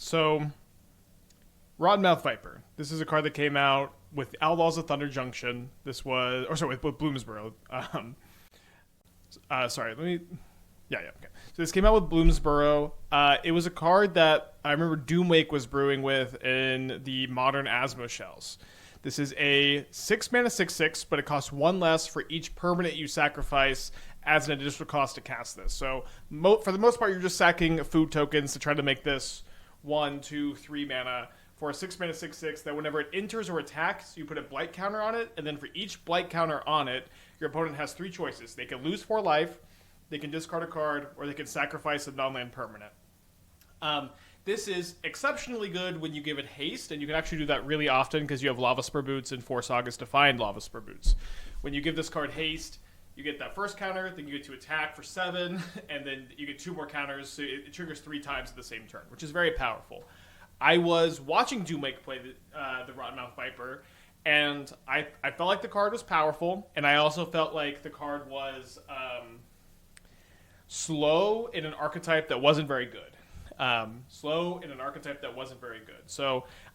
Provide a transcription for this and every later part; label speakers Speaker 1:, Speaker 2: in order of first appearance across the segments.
Speaker 1: So Rottenmouth Viper. This is a card that came out with Outlaws of Thunder Junction. This was, or sorry, with Bloomsboro. Sorry, let me. Yeah, okay. So this came out with Bloomsboro. It was a card that I remember Doomwake was brewing with in the modern Asmo shells. This is a 6 mana 6/6, but it costs one less for each permanent you sacrifice as an additional cost to cast this. So for the most part, you're just sacking food tokens to try to make this 1, 2, 3 mana for a 6 mana 6/6 that whenever it enters or attacks, you put a blight counter on it, and then for each blight counter on it, your opponent has 3 choices. They can lose 4 life, they can discard a card, or they can sacrifice a non-land permanent. This is exceptionally good when you give it haste, and you can actually do that really often because you have Lava Spur Boots and 4 Sagas to find Lava Spur Boots. When you give this card haste, you get that first counter, then you get to attack for 7, and then you get 2 more counters, so it triggers 3 times at the same turn, which is very powerful. I was watching Doomwake play the Rottenmouth Viper, and I felt like the card was powerful, and I also felt like the card was slow in an archetype that wasn't very good. So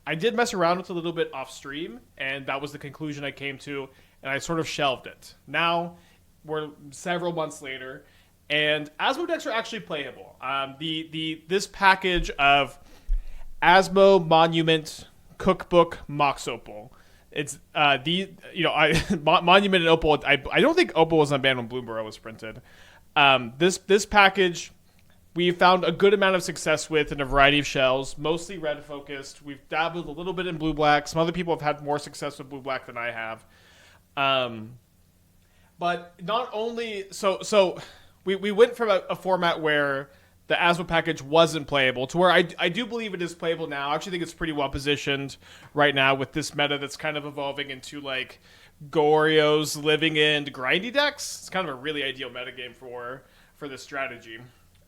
Speaker 1: I did mess around with it a little bit off stream, and that was the conclusion I came to, and I sort of shelved it. Now, we're several months later, and Asmo decks are actually playable. This package of Asmo, Monument, Cookbook, Mox Opal. It's Monument and Opal. I don't think Opal was unbanned when Bloomsboro was printed. This package we found a good amount of success with in a variety of shells, mostly red focused. We've dabbled a little bit in blue black. Some other people have had more success with blue black than I have. But not only so we went from a format where the Asmo package wasn't playable to where I do believe it is playable now. I actually think it's pretty well positioned right now with this meta that's kind of evolving into like Goryo's living in grindy decks. It's kind of a really ideal metagame for this strategy.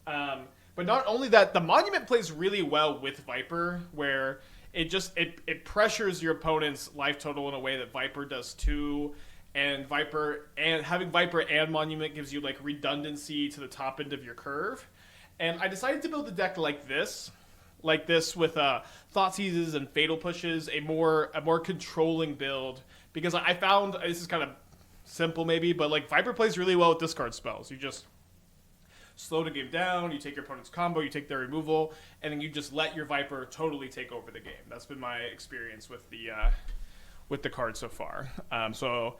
Speaker 1: But not only that, the Monument plays really well with Viper, where it pressures your opponent's life total in a way that Viper does too. And having Viper and Monument gives you like redundancy to the top end of your curve. And I decided to build a deck like this with Thought Seizes and Fatal Pushes, a more controlling build, because I found, this is kind of simple maybe, but like Viper plays really well with discard spells. You just slow the game down, you take your opponent's combo, you take their removal, and then you just let your Viper totally take over the game. That's been my experience with the card so far. So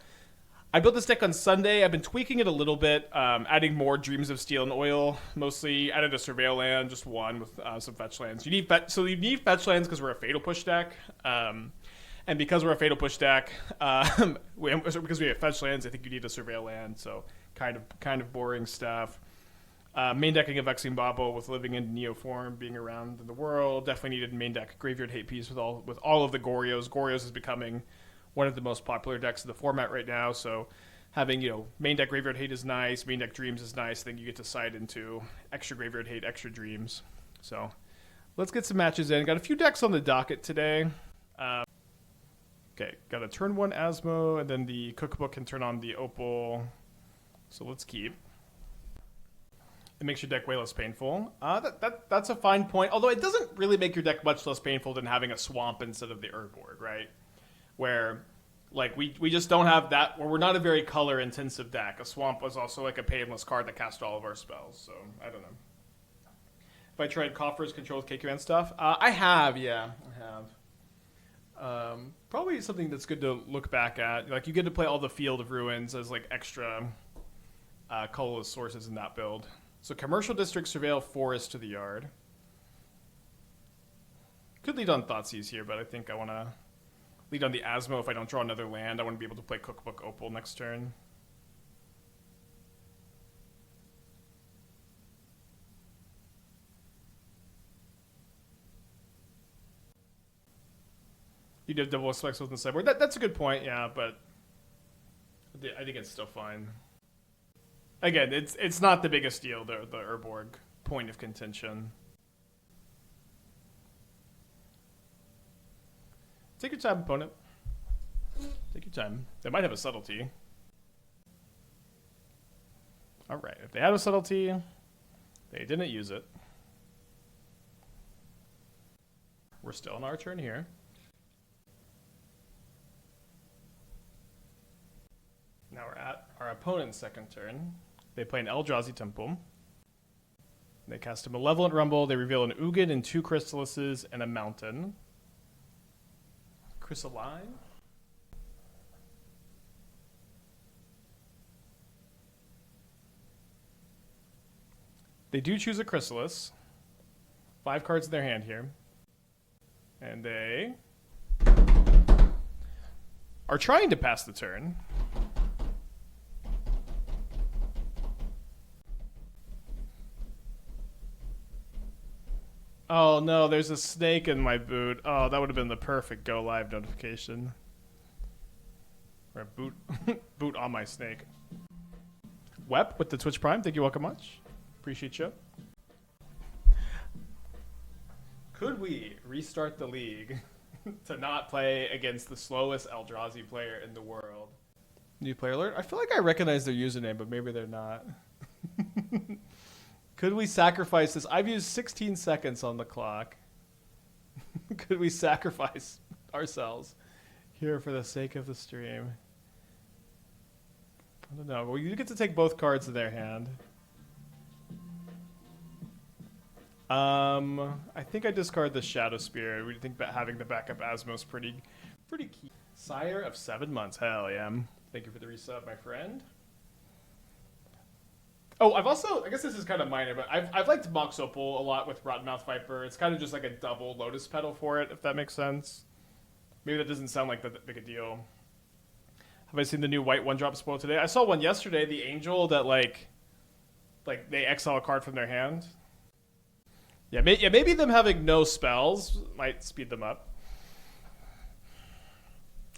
Speaker 1: I built this deck on Sunday. I've been tweaking it a little bit, adding more Dreams of Steel and Oil. Mostly added a Surveil land, just one with some fetch lands. You need fetch lands because we're a Fatal Push deck. And because we're a Fatal Push deck, because we have fetch lands, I think you need a Surveil land. So kind of boring stuff. Main decking of Vexing Bauble with Living in Neo form being around in the world. Definitely needed main deck Graveyard Hate piece with all of the Goryos. Goryos is becoming one of the most popular decks of the format right now. So having, main deck Graveyard Hate is nice. Main deck Dreams is nice. Then you get to side into extra Graveyard Hate, extra Dreams. So let's get some matches in. Got a few decks on the docket today. Okay, got a turn 1 Asmo, and then the Cookbook can turn on the Opal. So let's keep. It makes your deck way less painful. That's a fine point. Although it doesn't really make your deck much less painful than having a swamp instead of the Urborg, right? Where, like, we just don't have that. Where we're not a very color intensive deck. A swamp was also like a painless card that cast all of our spells. So I don't know. If I tried Coffers, Control with KQN stuff, I have. Probably something that's good to look back at. Like, you get to play all the Field of Ruins as like extra colorless sources in that build. So Commercial District, Surveil, Forest to the Yard. Could lead on Thoughtseize here, but I think I want to lead on the Asmo if I don't draw another land. I want to be able to play Cookbook Opal next turn. You did double specs with the sideboard. That's a good point, yeah, but I think it's still fine. Again, it's not the biggest deal, the Urborg point of contention. Take your time, opponent. Take your time. They might have a subtlety. Alright, if they had a subtlety, they didn't use it. We're still on our turn here. Now we're at our opponent's second turn. They play an Eldrazi Temple. They cast a Malevolent Rumble. They reveal an Ugin and 2 Chrysalises and a Mountain. Chrysaline? They do choose a Chrysalis. 5 cards in their hand here. And they are trying to pass the turn. Oh no, there's a snake in my boot. Oh, that would have been the perfect go live notification. Or boot boot on my snake. Wep with the Twitch Prime, thank you welcome much. Appreciate you. Could we restart the league to not play against the slowest Eldrazi player in the world? New player alert? I feel like I recognize their username, but maybe they're not. Could we sacrifice this? I've used 16 seconds on the clock. Could we sacrifice ourselves here for the sake of the stream? I don't know. Well, you get to take both cards in their hand. I think I discard the Shadow Spear. We think that having the backup Asmos pretty key. Sire of 7 months. Hell yeah. Thank you for the resub, my friend. Oh, I've also, I guess this is kind of minor, but I've liked Mox Opal a lot with Rottenmouth Viper. It's kind of just like a double Lotus Petal for it, if that makes sense. Maybe that doesn't sound like that big a deal. Have I seen the new white 1-drop spoil today? I saw one yesterday, the Angel, that like they exile a card from their hand. Yeah, maybe them having no spells might speed them up.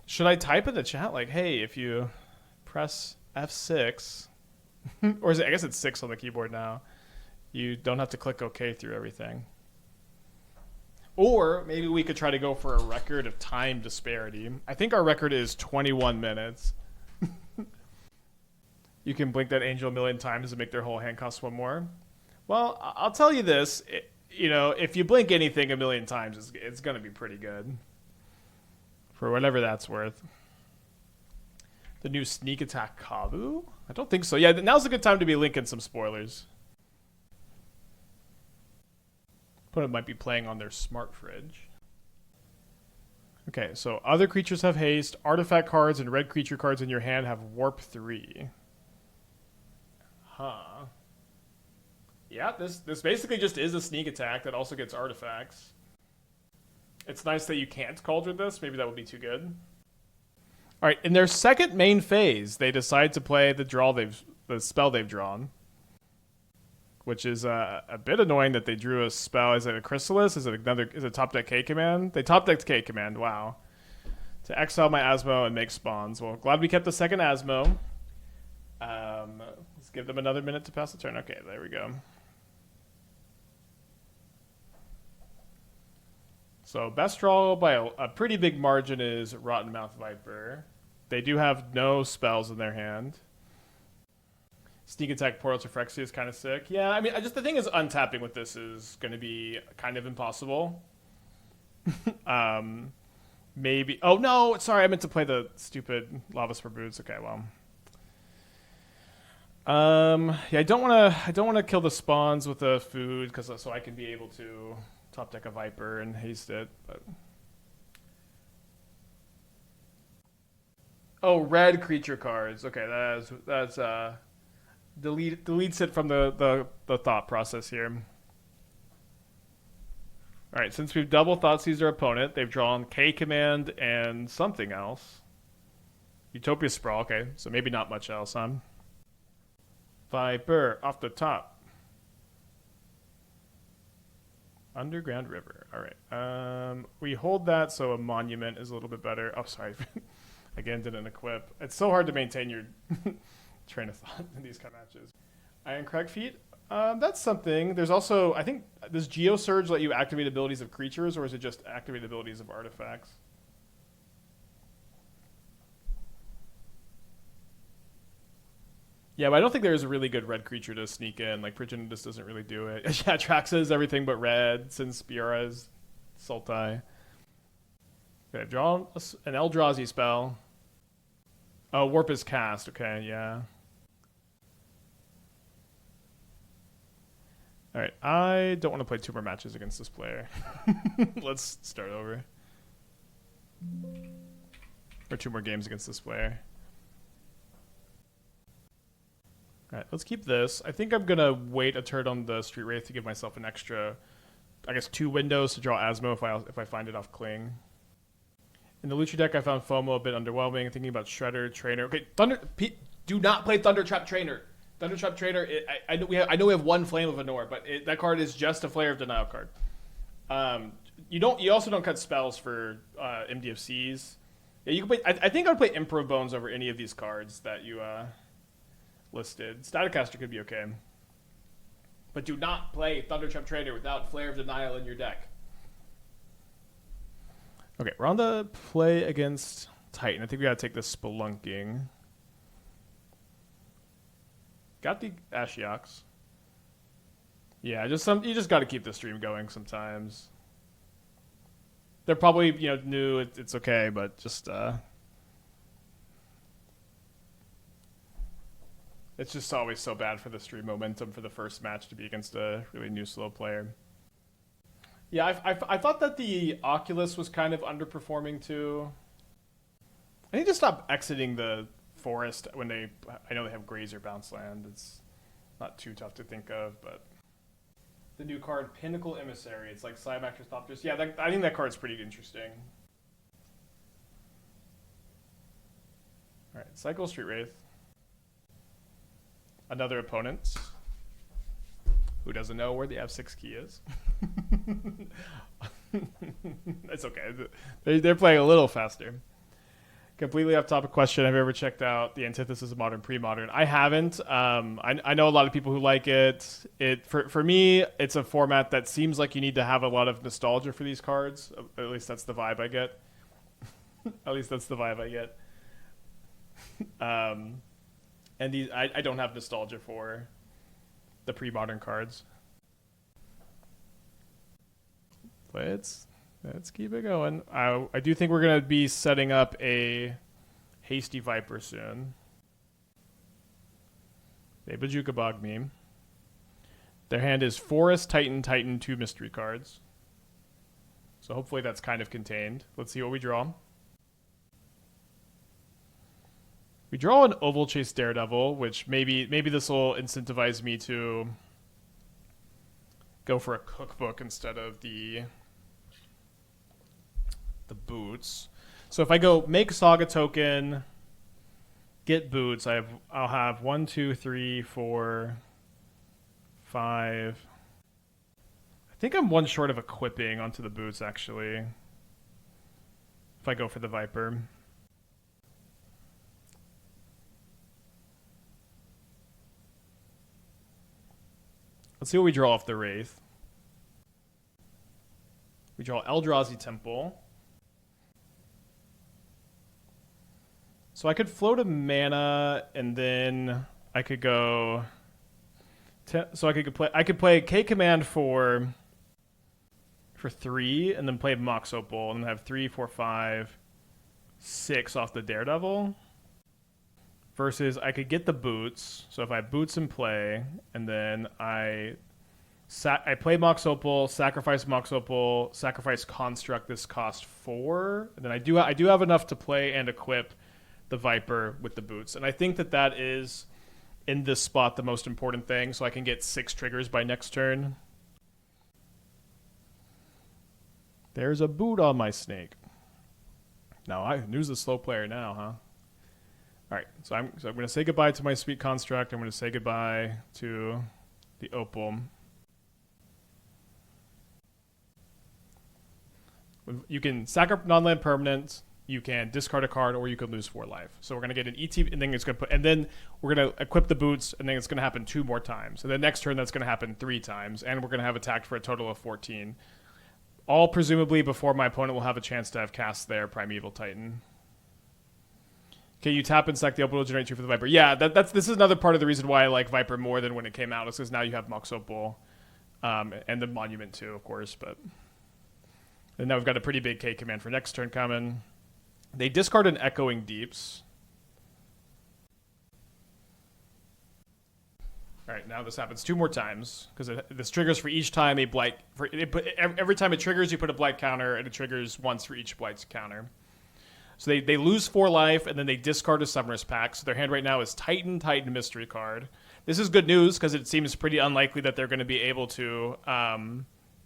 Speaker 1: Should I type in the chat like, hey, if you press F6, or is it, I guess it's 6 on the keyboard now, you don't have to click OK through everything. Or maybe we could try to go for a record of time disparity. I think our record is 21 minutes. You can blink that Angel a million times and make their whole hand cost 1 more. Well, I'll tell you this. You know, if you blink anything a million times, it's going to be pretty good. For whatever that's worth. The new Sneak Attack Kabu? I don't think so. Yeah, now's a good time to be linking some spoilers. Opponent might be playing on their Smart Fridge. Okay, so other creatures have haste. Artifact cards and red creature cards in your hand have Warp 3. Huh. Yeah, this basically just is a sneak attack that also gets artifacts. It's nice that you can't Cauldron this. Maybe that would be too good. All right, in their second main phase, they decide to play the spell they've drawn, which is a bit annoying that they drew a spell. Is it a Chrysalis? Is it top deck K command? They top decked K command. Wow. To exile my Asmo and make spawns. Well, glad we kept the second Asmo. Let's give them another minute to pass the turn. Okay, there we go. So best draw by a pretty big margin is Rottenmouth Viper. They do have no spells in their hand. Sneak Attack Portal to Phyrexia is kind of sick. Yeah, I mean, the thing is, untapping with this is going to be kind of impossible. Maybe. Oh no, sorry, I meant to play the stupid Lava Spur Boots. Okay, well. Yeah, I don't want to kill the spawns with the food so I can be able to top deck a Viper and haste it. But... Oh, red creature cards. Okay, that's deletes it from the thought process here. All right, since we've double Thoughtseize their opponent, they've drawn K command and something else. Utopia Sprawl. Okay, so maybe not much else, huh? Viper off the top. Underground River. All right. We hold that, so a monument is a little bit better. Oh, sorry. Again, didn't equip. It's so hard to maintain your train of thought in these kind of matches. Iron Crag Feet. That's something. There's also, I think, does Geosurge let you activate abilities of creatures, or is it just activate abilities of artifacts? Yeah, but I don't think there's a really good red creature to sneak in. Like, Progenitus doesn't really do it. Yeah, Traxa is everything but red, since Biora is Sultai. Okay, draw an Eldrazi spell. Oh, Warp is cast. Okay, yeah. All right, I don't want to play 2 more matches against this player. Let's start over. Or 2 more games against this player. All right, let's keep this. I think I'm going to wait a turn on the Street Wraith to give myself an extra, I guess, 2 windows to draw Asmo if I find it off Kling. In the Luchi deck, I found FOMO a bit underwhelming. Thinking about Shredder, Trainer. Okay, do not play Thundertrap Trainer. Thundertrap Trainer. I know we have 1 Flame of Anor, but that card is just a Flare of Denial card. You also don't cut spells for MDFCs. Yeah, you can play. I think I would play Emperor of Bones over any of these cards that you listed. Staticaster could be okay, but do not play Thundertrap Trainer without Flare of Denial in your deck. Okay, we're on the play against Titan. I think we gotta take this Spelunking. Got the Ashiok. Yeah, you just got to keep the stream going sometimes. They're probably new. It's okay, but just it's just always so bad for the stream momentum for the first match to be against a really new slow player. Yeah, I thought that the Oculus was kind of underperforming too. I need to stop exiting the forest when I know they have Grazer Bounce Land. It's not too tough to think of, but the new card Pinnacle Emissary. It's like Cybactrus Thopters. Yeah, I think that card's pretty interesting. All right, cycle Street Wraith. Another opponent who doesn't know where the F6 key is. It's okay. They're playing a little faster. Completely off topic question. Have you ever checked out the Antithesis of Modern Pre-Modern? I haven't. I know a lot of people who like it. For me, it's a format that seems like you need to have a lot of nostalgia for these cards. At least that's the vibe I get. At least that's the vibe I get. And these, I don't have nostalgia for the pre-modern cards. Let's keep it going. I do think we're going to be setting up a Hasty Viper soon. They Bajuka Bog meme. Their hand is Forest, Titan, Titan, 2 mystery cards. So hopefully that's kind of contained. Let's see what we draw. We draw an Oval Chase Daredevil, which maybe this will incentivize me to go for a cookbook instead of the boots. So if I go make Saga token, get boots, I'll have 1, 2, 3, 4, 5. I think I'm 1 short of equipping onto the boots actually. If I go for the Viper. Let's see what we draw off the Wraith. We draw Eldrazi Temple. So I could float a mana, and then I could go. So I could play K Command for 3, and then play Mox Opal, and then have 3, 4, 5, 6 off the Daredevil. Versus I could get the boots. So if I have boots in play, and then I play Mox Opal, sacrifice Mox Opal, sacrifice Construct. This cost 4, and then I do have enough to play and equip the Viper with the boots, and I think that is in this spot the most important thing. So I can get 6 triggers by next turn. There's a boot on my snake. No, I knew the slow player now, huh? All right, so I'm going to say goodbye to my sweet Construct. I'm going to say goodbye to the Opal. You can sacrifice non-land permanent, you can discard a card, or you can lose 4 life. So we're going to get an ET, and then we're going to equip the boots, and then it's going to happen 2 more times. And then next turn, that's going to happen 3 times, and we're going to have attacked for a total of 14. All presumably before my opponent will have a chance to have cast their Primeval Titan. Okay, you tap and sack the Opal to generate 2 for the Viper. Yeah, this is another part of the reason why I like Viper more than when it came out, is because now you have Mox Opal, and the Monument too, of course. But And now we've got a pretty big K command for next turn coming. They discard an Echoing Deeps. All right, now this happens 2 more times because this triggers for each time a blight. Every time it triggers, you put a blight counter, and it triggers once for each blight counter. So they lose 4 life, and then they discard a Summoner's Pack. So their hand right now is Titan, Mystery card. This is good news because it seems pretty unlikely that they're going to be able to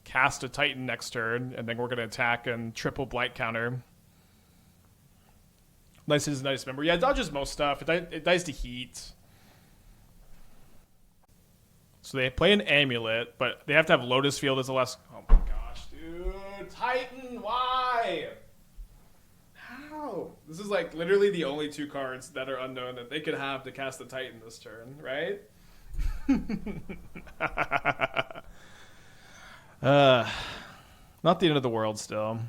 Speaker 1: cast a Titan next turn, and then we're going to attack and triple blight counter. Nice is a nice member. Yeah, it dodges most stuff. It dies to heat. So they play an Amulet, but they have to have Lotus Field as the last... Oh my gosh, dude. Titan, why? How? This is like literally the only 2 cards that are unknown that they could have to cast the Titan this turn, right? Not the end of the world still.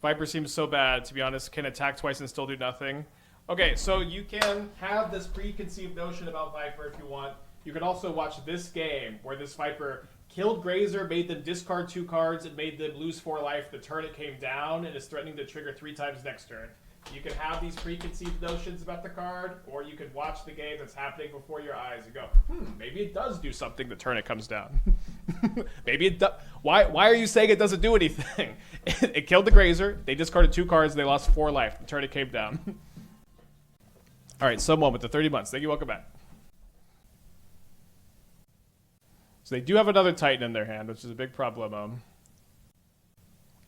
Speaker 1: Viper seems so bad, to be honest. Can attack twice and still do nothing. Okay, so you can have this preconceived notion about Viper if you want. You can also watch this game where this Viper killed Grazer, made them discard 2 cards, and made them lose 4 life the turn it came down, and is threatening to trigger 3 times next turn. You can have these preconceived notions about the card, or you can watch the game that's happening before your eyes and go, maybe it does do something the turn it comes down. Maybe it does. Why are you saying it doesn't do anything? It killed the Grazer, they discarded 2 cards, and they lost 4 life the turn it came down. All right, someone with the 30 months. Thank you. Welcome back. So they do have another Titan in their hand, which is a big problem.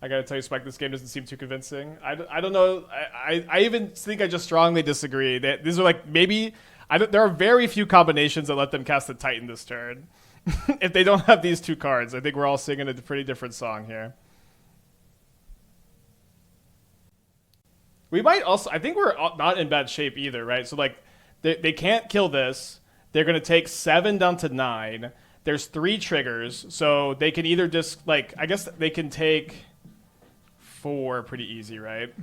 Speaker 1: I gotta tell you, Spike, this game doesn't seem too convincing. I don't know. I even think I just strongly disagree. These are like maybe... there are very few combinations that let them cast the Titan this turn. If they don't have these 2 cards, I think we're all singing a pretty different song here. We might also... I think we're not in bad shape either, right? So, like, they can't kill this. They're going to take 7 down to 9. There's 3 triggers, so they can either just... Like, I guess they can take 4 pretty easy, right?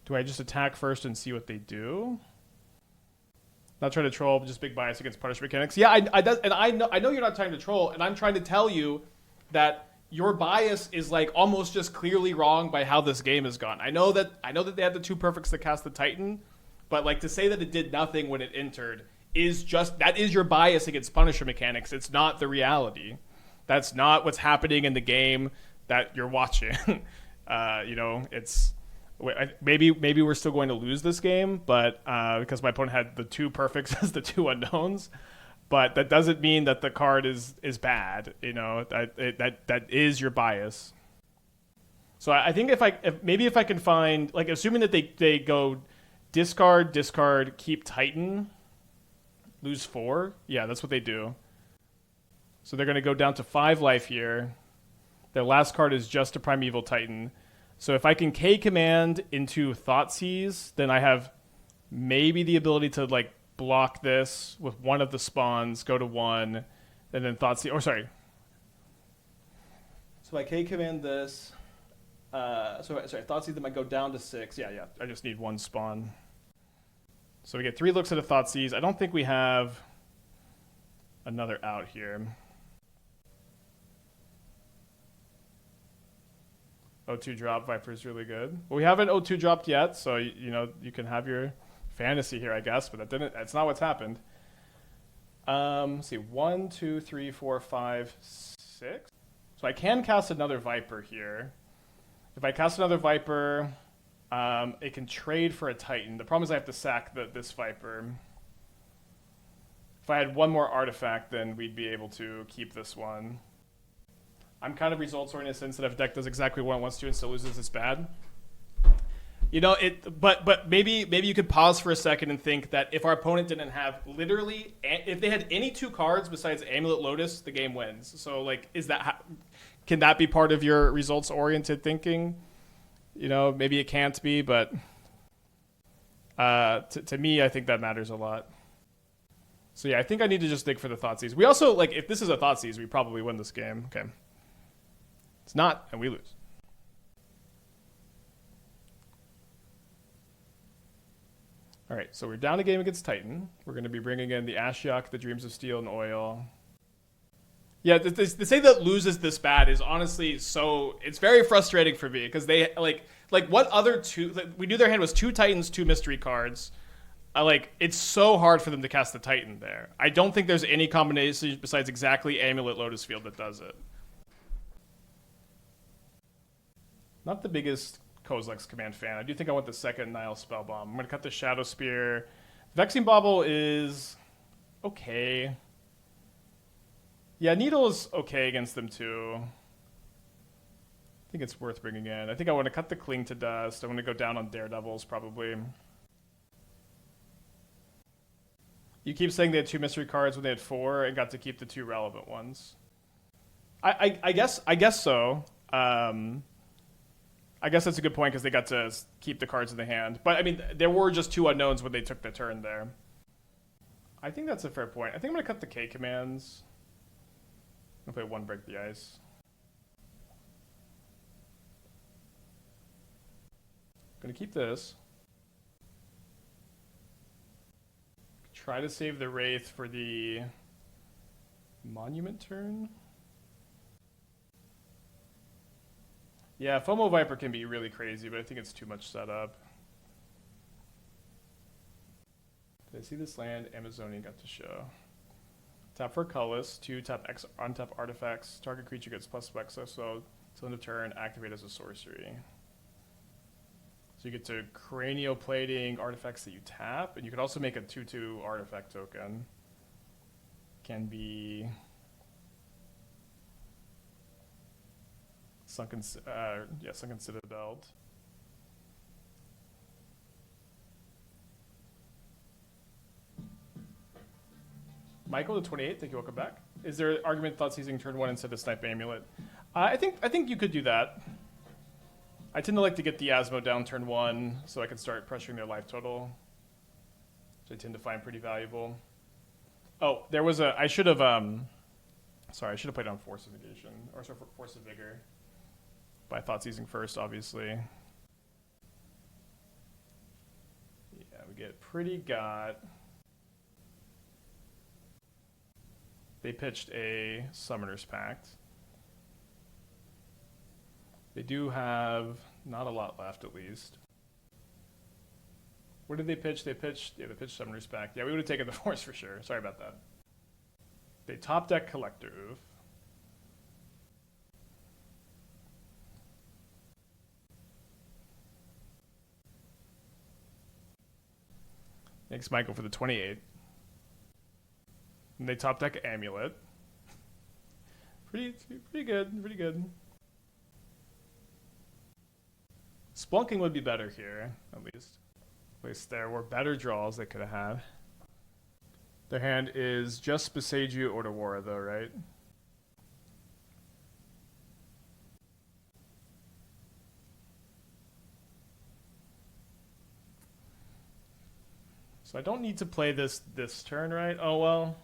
Speaker 1: Do I just attack first and see what they do? Not trying to troll, but just big bias against punish mechanics. Yeah, I know you're not trying to troll, and I'm trying to tell you that... Your bias is like almost just clearly wrong by how this game has gone. I know that they had the 2 perfects to cast the Titan, but like to say that it did nothing when it entered is just that is your bias against Punisher mechanics. It's not the reality. That's not what's happening in the game that you're watching. It's maybe we're still going to lose this game, but because my opponent had the 2 perfects as the 2 unknowns. But that doesn't mean that the card is bad. You know, that is your bias. So I think if I can find, like, assuming that they go discard, keep Titan, lose 4. Yeah, that's what they do. So they're going to go down to 5 life here. Their last card is just a Primeval Titan. So if I can K command into Thoughtseize, then I have maybe the ability to like block this with one of the spawns, go to 1, and then Thoughtseize. Oh, sorry. So I K command this. Thoughtseize, then I go down to 6. Yeah. I just need 1 spawn. So we get 3 looks at a Thoughtseize. I don't think we have another out here. O2 drop Viper is really good. Well, we haven't O2 dropped yet, so you can have your fantasy here, I guess, but that's not what's happened. Let's see, 1, 2, 3, 4, 5, 6. So I can cast another Viper here. If I cast another Viper, it can trade for a Titan. The problem is I have to sack this Viper. If I had 1 more artifact, then we'd be able to keep this one. I'm kind of results-oriented in the sense that if deck does exactly what it wants to and still loses, it's bad. But maybe you could pause for a second and think that if our opponent didn't have literally, if they had any 2 cards besides Amulet Lotus, the game wins. So like, can that be part of your results-oriented thinking? Maybe it can't be, but to me, I think that matters a lot. So yeah, I think I need to just dig for the Thoughtseize. We also, like, if this is a Thoughtseize, we probably win this game. Okay. It's not, and we lose. All right, so we're down a game against Titan. We're going to be bringing in the Ashiok, the Dreams of Steel and Oil. Yeah, to say that loses this bad is honestly so. It's very frustrating for me because they like what other two? Like, we knew their hand was two Titans, two mystery cards. Like it's so hard for them to cast the Titan there. I don't think there's any combination besides exactly Amulet Lotus Field that does it. Not the biggest Kozilek's Command fan. I do think I want the second Nile Spellbomb. I'm gonna cut the Shadow Spear. Vexing Bauble is okay. Yeah, Needle is okay against them too. I think it's worth bringing in. I think I want to cut the Cling to Dust. I want to go down on Daredevils probably. You keep saying they had two mystery cards when they had four and got to keep the two relevant ones. I guess so. I guess that's a good point because they got to keep the cards in the hand. But I mean, there were just two unknowns when they took the turn there. I think that's a fair point. I think I'm gonna cut the K commands. I'm gonna play one Break the Ice. Gonna keep this. Try to save the Wraith for the Monument turn. Yeah, FOMO Viper can be really crazy, but I think it's too much setup. Did I see this land? Amazonian got to show. Tap for colorless, 2 tap X on tap artifacts. Target creature gets plus X, so till end of turn, activate as a sorcery. So you get to Cranioplating artifacts that you tap, and you can also make a 2/2 artifact token. Can be Sunken Citadel. Michael, the 28th, thank you, welcome back. Is there an argument thought seizing turn one instead of Snipe Amulet? I think you could do that. I tend to like to get the Asmo down turn one so I can start pressuring their life total, which I tend to find pretty valuable. Oh, there was a, I should have played on Force of Negation, or sorry, Force of Vigor. By thought seizing first, obviously. Yeah, we get pretty got. They pitched a Summoner's Pact. They do have not a lot left, at least. What did they pitch? They pitched Summoner's Pact. Yeah, we would have taken the Force for sure. Sorry about that. They top deck Collector Oof. Thanks, Michael, for the 28. And they top deck Amulet. Pretty good, pretty good. Splunking would be better here, at least. At least there were better draws they could have had. Their hand is just Beseiju or Dewara, though, right? So I don't need to play this turn, right? Oh, well.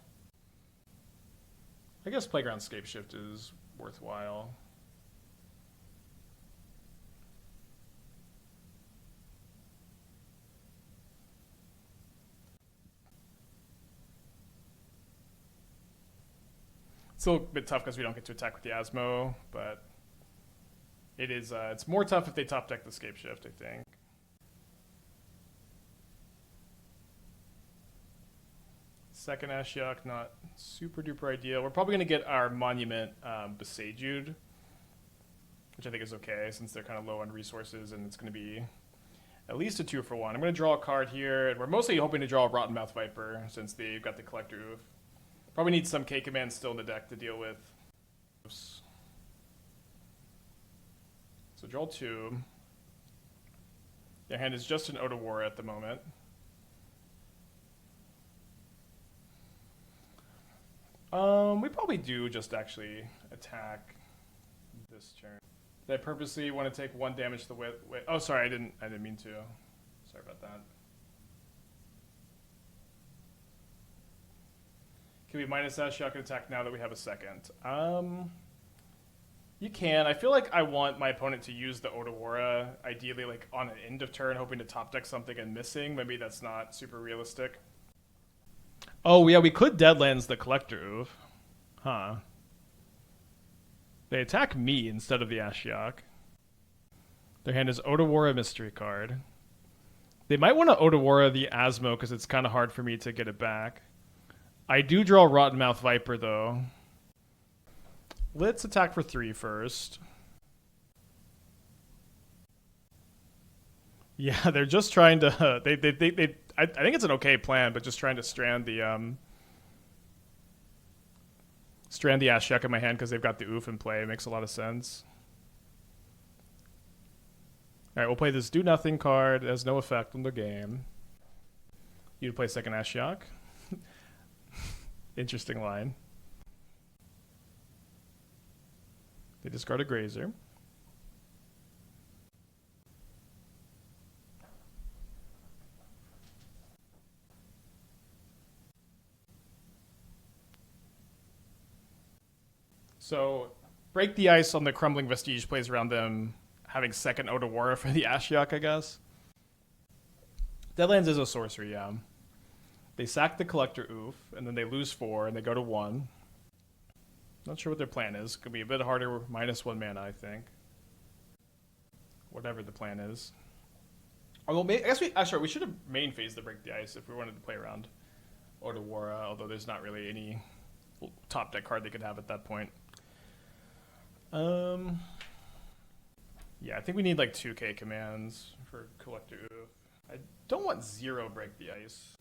Speaker 1: I guess Playground Scapeshift is worthwhile. It's a little bit tough because we don't get to attack with the Asmo, but it is. It's more tough if they top deck the Scapeshift, I think. Second Ashiok, not super duper ideal. We're probably going to get our Monument Beseju'd, which I think is okay since they're kind of low on resources, and it's going to be at least a 2-for-1. I'm going to draw a card here, and we're mostly hoping to draw a Rottenmouth Viper since they've got the Collector Oof. Probably need some K commands still in the deck to deal with. Oops. So draw 2. Their hand is just an Otawara at the moment. We probably do just actually attack this turn. Did I purposely want to take 1 damage to the wit? Oh, sorry, I didn't mean to. Sorry about that. Can we minus Ashiok attack now that we have a second? You can. I feel like I want my opponent to use the Otawara, ideally like on an end of turn, hoping to top deck something and missing. Maybe that's not super realistic. Oh, yeah, we could Deadlands the Collector Oof. Huh. They attack me instead of the Ashiok. Their hand is Otawara Mystery card. They might want to Otawara the Asmo because it's kind of hard for me to get it back. I do draw Rottenmouth Viper though. Let's attack for 3 first. Yeah, they're just trying to. I think it's an okay plan, but just trying to strand the Ashiok in my hand because they've got the Oof in play. It makes a lot of sense. All right, we'll play this Do Nothing card. It has no effect on the game. You play second Ashiok. Interesting line. They discard a Grazer. So, Break the Ice on the Crumbling Vestige plays around them having second Otawara for the Ashiok, I guess. Deadlands is a sorcery, yeah. They sack the Collector Oof, and then they lose 4, and they go to 1. Not sure what their plan is. Could be a bit harder, -1 mana, I think. Whatever the plan is. Although, I guess we should have main phased the Break the Ice if we wanted to play around Otawara, although there's not really any top deck card they could have at that point. Yeah, I think we need like 2k commands for Collector Oof. I don't want 0 Break the Ice.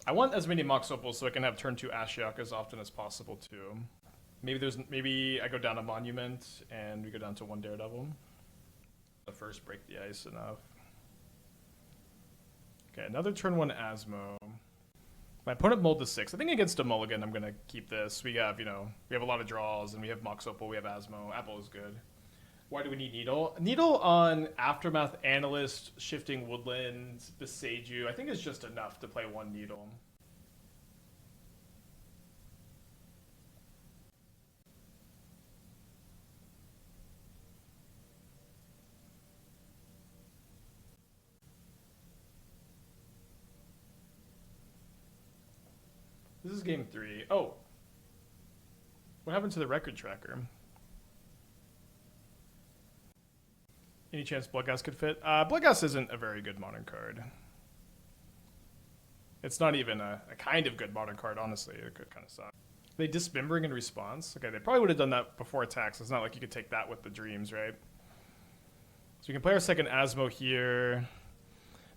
Speaker 1: I want as many Mox Opals so I can have turn 2 Ashiok as often as possible too. Maybe I go down a Monument and we go down to 1 Daredevil. The first Break the Ice enough. Okay, another turn 1 Asmo. My opponent mulled to 6. I think against a mulligan I'm gonna keep this. We have, we have a lot of draws and we have Mox Opal, we have Asmo. Apple is good. Why do we need Needle? Needle on Aftermath, Analyst, Shifting Woodlands, Beseiju, I think is just enough to play 1 Needle. This is game 3. Oh. What happened to the record tracker? Any chance Bloodghast could fit? Bloodghast isn't a very good modern card. It's not even a kind of good modern card, honestly. It could kind of suck. They dismembering in response? Okay, they probably would have done that before attacks. It's not like you could take that with the dreams, right? So we can play our second Asmo here.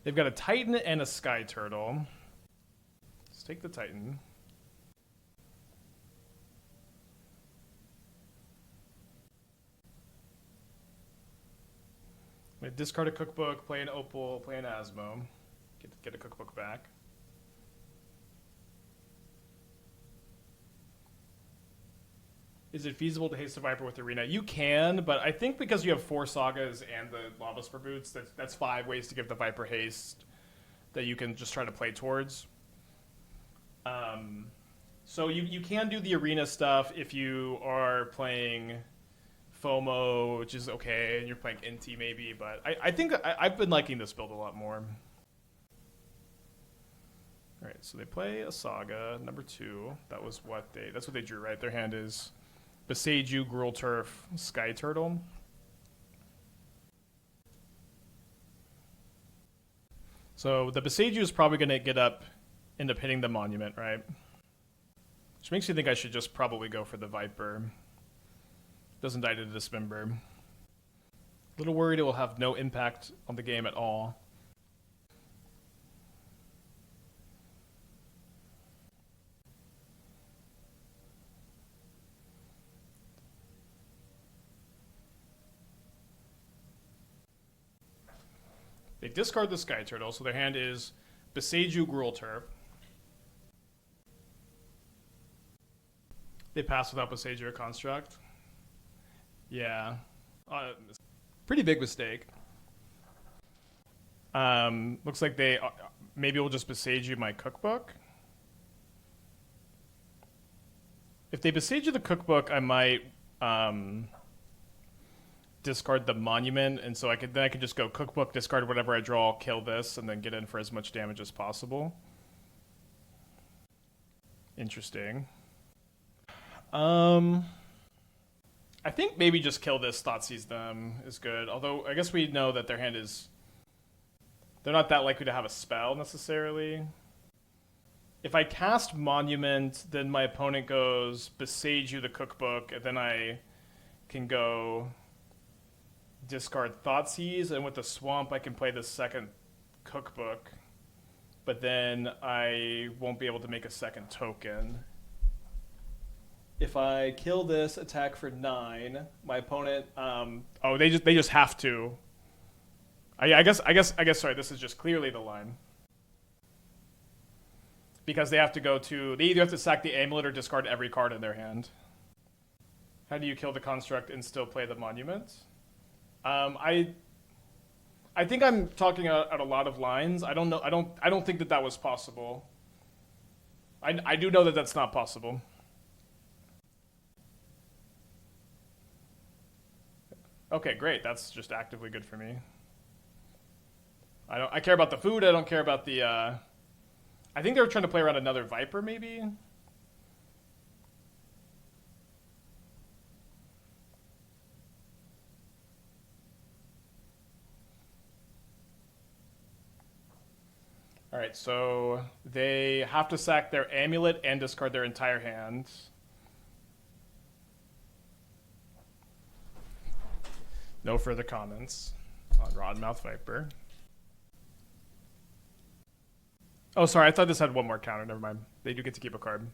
Speaker 1: They've got a Titan and a Sky Turtle. Let's take the Titan. We discard a cookbook, play an Opal, play an Asmo. Get a cookbook back. Is it feasible to haste the Viper with Arena? You can, but I think because you have 4 Sagas and the Lava Spur Boots, that's 5 ways to give the Viper haste that you can just try to play towards. So you can do the Arena stuff if you are playing FOMO, which is okay, and you're playing Inti maybe, but I think I've been liking this build a lot more. Alright, so they play a Saga, number 2. That's what they drew, right? Their hand is Beseiju, Gruul Turf, Sky Turtle. So the Beseiju is probably going to get up, end up hitting the Monument, right? Which makes me think I should just probably go for the Viper. Doesn't die to Dismember. A little worried it will have no impact on the game at all. They discard the Sky Turtle, so their hand is Beseiju, Gruul Turf. They pass without Beseiju or Construct. Yeah. Pretty big mistake. Looks like they maybe will just Beseiju my cookbook. If they Beseiju the cookbook, I might discard the Monument, and so I could just go cookbook, discard whatever I draw, kill this, and then get in for as much damage as possible. Interesting. I I think maybe just kill this, Thoughtseize them is good. Although I guess we know that their hand is... They're not that likely to have a spell necessarily. If I cast Monument, then my opponent goes Besage You the Cookbook, and then I can go discard Thoughtseize, and with the Swamp I can play the second Cookbook. But then I won't be able to make a second token. If I kill this, attack for 9, my opponent oh, they just have to. I guess sorry, this is just clearly the line. Because they have to go to... They either have to sack the amulet or discard every card in their hand. How do you kill the construct and still play the monument? I think I'm talking out a lot of lines. I don't know. I don't think that was possible. I do know that that's not possible. Okay, great. That's just actively good for me. I care about the food. I don't care about the... I think they were trying to play around another Viper, maybe? Alright, so they have to sack their amulet and discard their entire hand. No further comments on Rottenmouth Viper. Oh, sorry, I thought this had one more counter. Never mind. They do get to keep a card.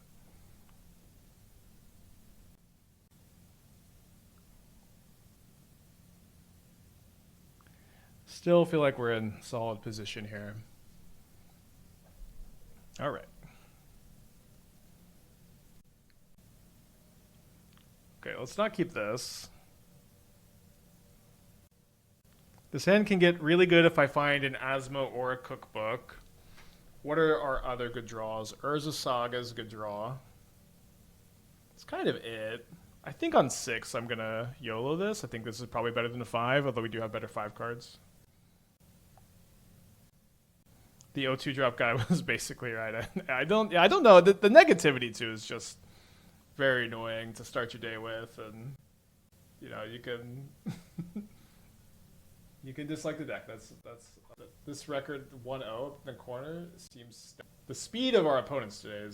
Speaker 1: Still feel like we're in solid position here. All right. Okay, let's not keep this. This hand can get really good if I find an Asmo or a Cookbook. What are our other good draws? Urza Saga is a good draw. That's kind of it. I think on 6 I'm going to YOLO this. I think this is probably better than a 5, although we do have better 5 cards. The O2 drop guy was basically right. I don't know. The negativity too is just very annoying to start your day with, and you know, you can you can dislike the deck. That's this record 1-0 up in the corner seems... The speed of our opponents today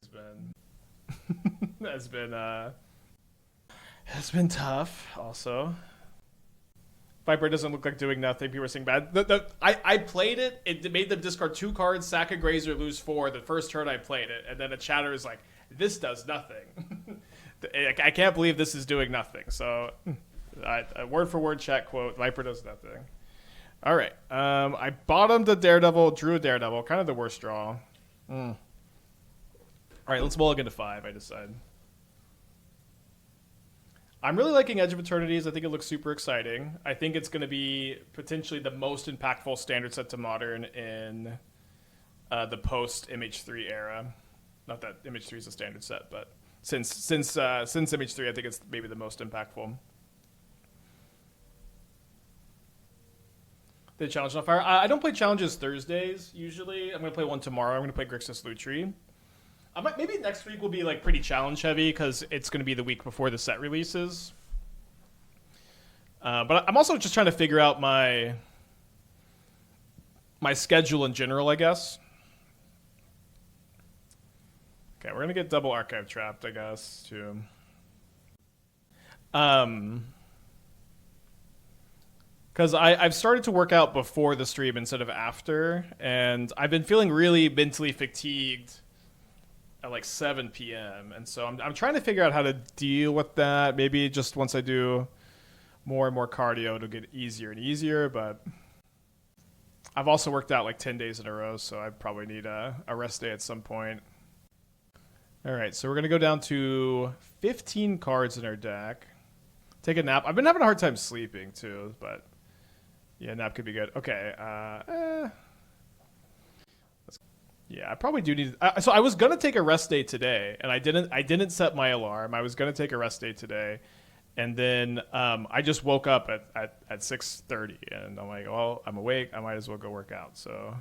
Speaker 1: has been tough also. Viper doesn't look like doing nothing. People are saying bad. I played it. It made them discard 2 cards, sack a Grazer, lose 4. The first turn I played it, and then a chatter is like, "This does nothing." I can't believe this is doing nothing. So, word for word chat quote: Viper does nothing. All right. I bottomed a Daredevil, drew a Daredevil. Kind of the worst draw. All right, let's mulligan to 5. I decide. I'm really liking Edge of Eternities. I think it looks super exciting. I think it's going to be potentially the most impactful standard set to Modern in the post MH3 era. Not that MH3 is a standard set, but since MH3, I think it's maybe the most impactful. The challenge on fire. I don't play challenges Thursdays usually. I'm going to play one tomorrow. I'm going to play Grixis Lutri. Maybe next week will be like pretty challenge heavy because it's going to be the week before the set releases. But I'm also just trying to figure out my schedule in general, I guess. Okay, we're going to get double Archive Trapped, I guess, too. Because I've started to work out before the stream instead of after, and I've been feeling really mentally fatigued at like 7 p.m. And so I'm trying to figure out how to deal with that. Maybe just once I do more and more cardio, it'll get easier and easier. But I've also worked out like 10 days in a row, so I probably need a rest day at some point. All right, so we're going to go down to 15 cards in our deck. Take a nap. I've been having a hard time sleeping too, but yeah, nap could be good. Okay. Yeah, I probably do need... so I was going to take a rest day today, and I didn't set my alarm. I was going to take a rest day today, and then I just woke up at 6:30, and I'm like, well, I'm awake. I might as well go work out. So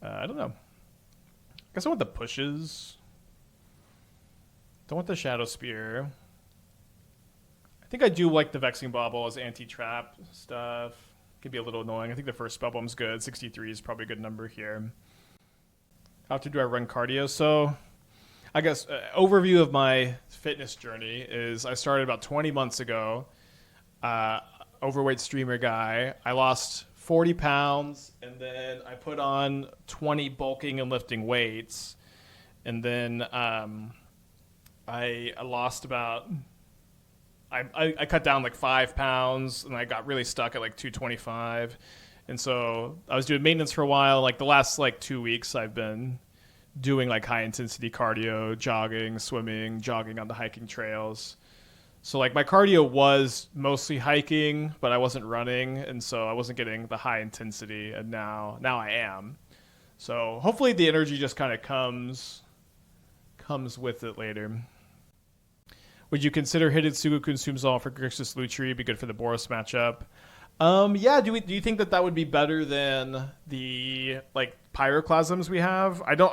Speaker 1: I don't know. I guess I want the pushes. Don't want the Shadow Spear. think I do like the Vexing Bauble as anti-trap stuff. Could be a little annoying. I think the first spell bomb's good. 63 is probably a good number here. How often do I run cardio? So, I guess overview of my fitness journey is I started about 20 months ago. Overweight streamer guy. I lost 40 pounds, and then I put on 20 bulking and lifting weights, and then I lost about. I cut down like 5 pounds, and I got really stuck at like 225, and so I was doing maintenance for a while. Like the last like 2 weeks, I've been doing like high intensity cardio, jogging, swimming, jogging on the hiking trails. So like my cardio was mostly hiking, but I wasn't running, and so I wasn't getting the high intensity, and now I am. So hopefully the energy just kind of comes with it later. Would you consider Hidetsugu consumes all for Grixis Lutri be good for the Boros matchup? Yeah. Do you think that would be better than the like Pyroclasms we have? I don't.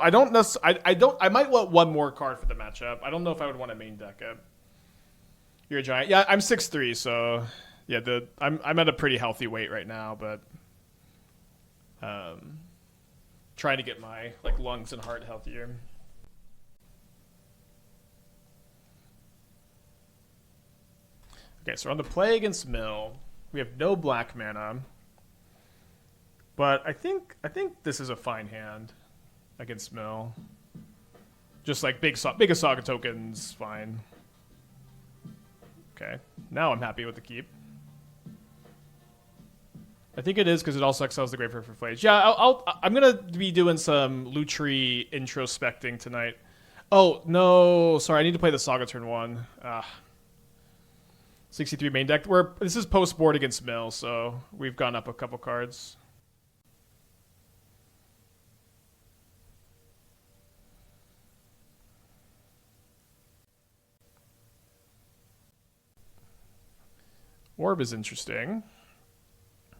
Speaker 1: I might want one more card for the matchup. I don't know if I would want to main deck it. You're a giant. Yeah, I'm 6'3", so yeah. I'm at a pretty healthy weight right now, but trying to get my like lungs and heart healthier. Okay, so on the play against Mill, we have no black mana, but I think this is a fine hand against Mill. Just like big Saga tokens, fine. Okay, now I'm happy with the keep. I think it is because it also exiles the Graveyard for Flage. Yeah, I'm gonna be doing some Lutri introspecting tonight. Oh no, sorry, I need to play the Saga turn 1. 63 main deck. This is post board against Mill, so we've gone up a couple cards. Orb is interesting. I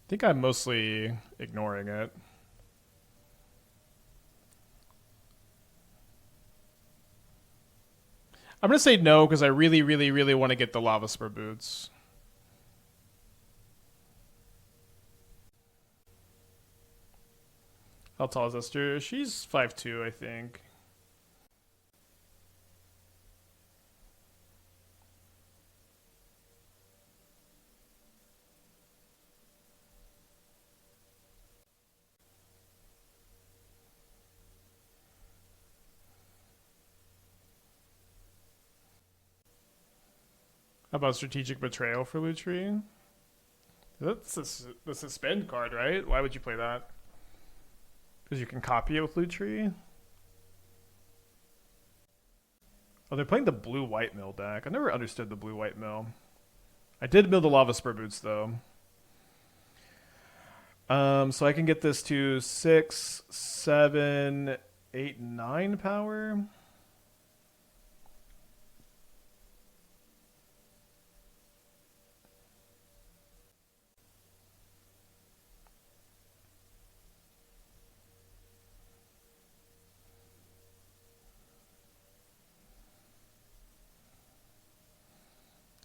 Speaker 1: think I'm mostly ignoring it. I'm going to say no because I really, really, really want to get the Lava Spur boots. How tall is Esther? She's 5'2", I think. How about Strategic Betrayal for Lutri? That's the suspend card, right? Why would you play that? Because you can copy it with Lutri? Oh, they're playing the blue-white mill deck. I never understood the blue-white mill. I did mill the Lava Spur boots, though. So I can get this to 6, 7, 8, 9 power.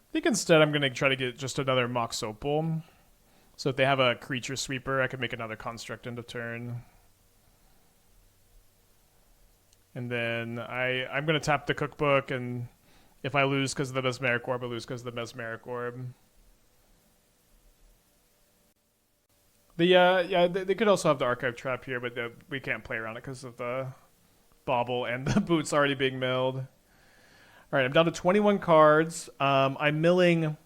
Speaker 1: I think instead I'm going to try to get just another Mox Opal. So if they have a creature sweeper, I could make another construct end of turn. And then I'm going to tap the cookbook, and if I lose because of the Mesmeric Orb, I lose because of the Mesmeric Orb. They could also have the Archive Trap here, but we can't play around it because of the Bauble and the boots already being milled. All right, I'm down to 21 cards. I'm milling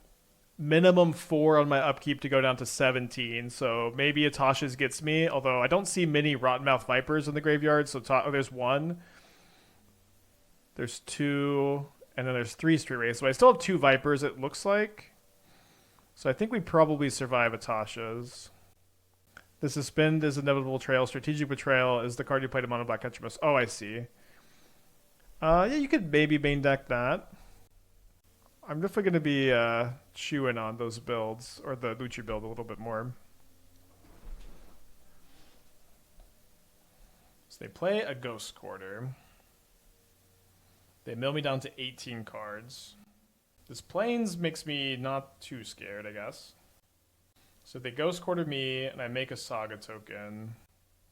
Speaker 1: minimum 4 on my upkeep to go down to 17. So maybe Atasha's gets me, although I don't see many Rottenmouth Vipers in the graveyard. So there's 1. There's 2. And then there's 3 Street Wraiths. So I still have 2 Vipers, it looks like. So I think we probably survive Atasha's. The Suspend is Inevitable Betrayal. Strategic Betrayal is the card you played in Mono Black Ketchup. Oh, I see. Yeah, you could maybe main deck that. I'm definitely going to be chewing on those builds, or the Lutri build a little bit more. So they play a Ghost Quarter. They mill me down to 18 cards. This Plains makes me not too scared, I guess. So they Ghost Quarter me, and I make a Saga token.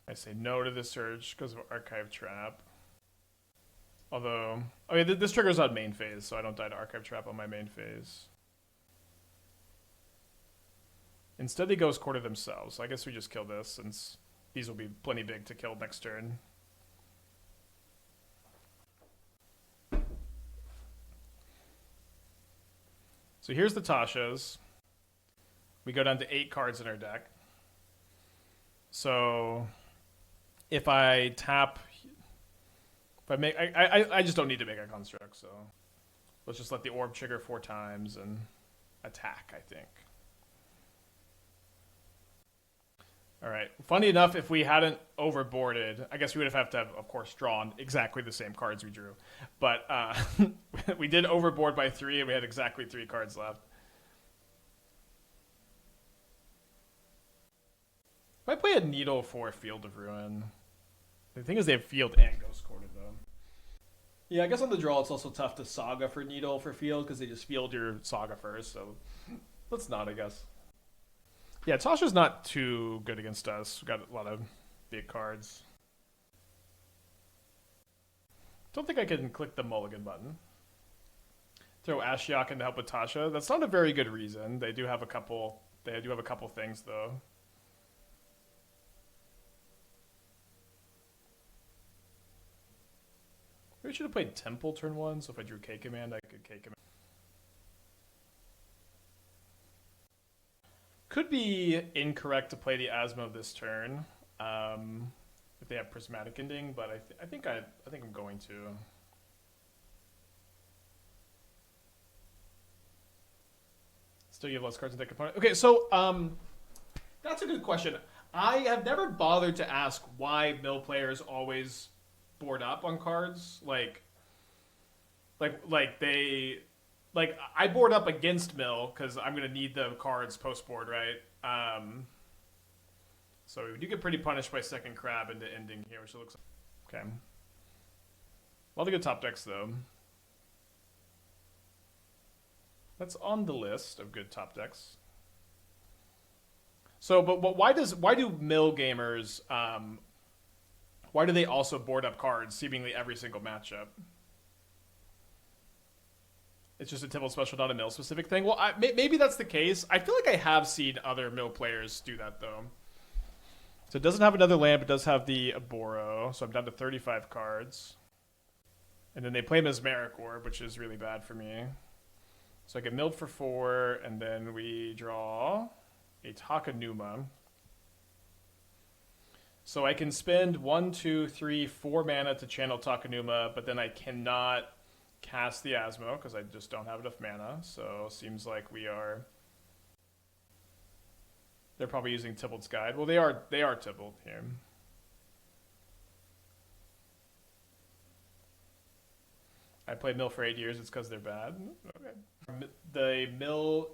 Speaker 1: I say no to the Surge because of Archive Trap. Although, oh yeah, this triggers on main phase, so I don't die to Archive Trap on my main phase. Instead, they Ghost Quarter themselves. So I guess we just kill this, since these will be plenty big to kill next turn. So here's the Tasha's. We go down to 8 cards in our deck. So if I tap, if I make, I just don't need to make a construct. So let's just let the orb trigger 4 times and attack, I think. All right. Funny enough, if we hadn't overboarded, I guess we would have to have, of course, drawn exactly the same cards we drew. But we did overboard by 3, and we had exactly 3 cards left. Might play a Needle for Field of Ruin. The thing is they have Field and Ghost Quarter, though. Yeah, I guess on the draw it's also tough to Saga for Needle for Field, because they just Field your Saga first, so let's not, I guess. Yeah, Tasha's not too good against us. We've got a lot of big cards. Don't think I can click the mulligan button. Throw Ashiok in to help with Tasha. That's not a very good reason. They do have a couple things though. Maybe we should have played Temple turn 1, so if I drew K Command, I could K Command. Could be incorrect to play the Asmo this turn if they have Prismatic Ending, but I think I'm going to. Still, you have less cards in deck component. Okay, so that's a good question. I have never bothered to ask why mill players always board up on cards. Like I board up against mill because I'm gonna need the cards post board, right? So we do get pretty punished by second crab into ending here, which it looks like. Okay. A lot of good top decks though. That's on the list of good top decks. So, but why do mill gamers why do they also board up cards seemingly every single matchup? It's just a Temple special, not a mill specific thing. Well, maybe that's the case. I feel like I have seen other mill players do that though. So it doesn't have another land, but does have the Aboro. So I'm down to 35 cards. And then they play Mesmeric Orb, which is really bad for me. So I get milled for 4, and then we draw a Takanuma. So I can spend 1, 2, 3, 4 mana to channel Takanuma, but then I cannot cast the Asmo because I just don't have enough mana. So seems like we are. They're probably using Tybalt's Guide. Well, they are Tybalt here. I played mill for 8 years. It's because they're bad. Okay. They mill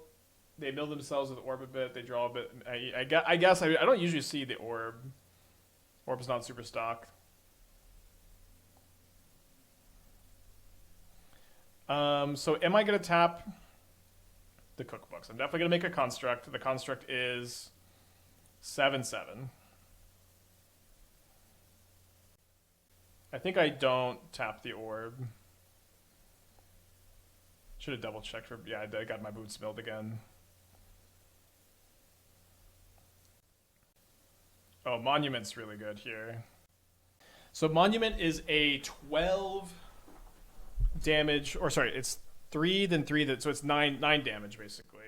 Speaker 1: themselves with orb a bit. They draw a bit. I guess I don't usually see the orb. Orb's not super stocked. So am I going to tap the cookbooks? I'm definitely going to make a construct. The construct is 7/7. I think I don't tap the orb. Should have double checked for, yeah, I got my boots milled again. Oh, Monument's really good here. So Monument is a 12 damage, or sorry, it's 3, then 3, so it's 9 damage basically.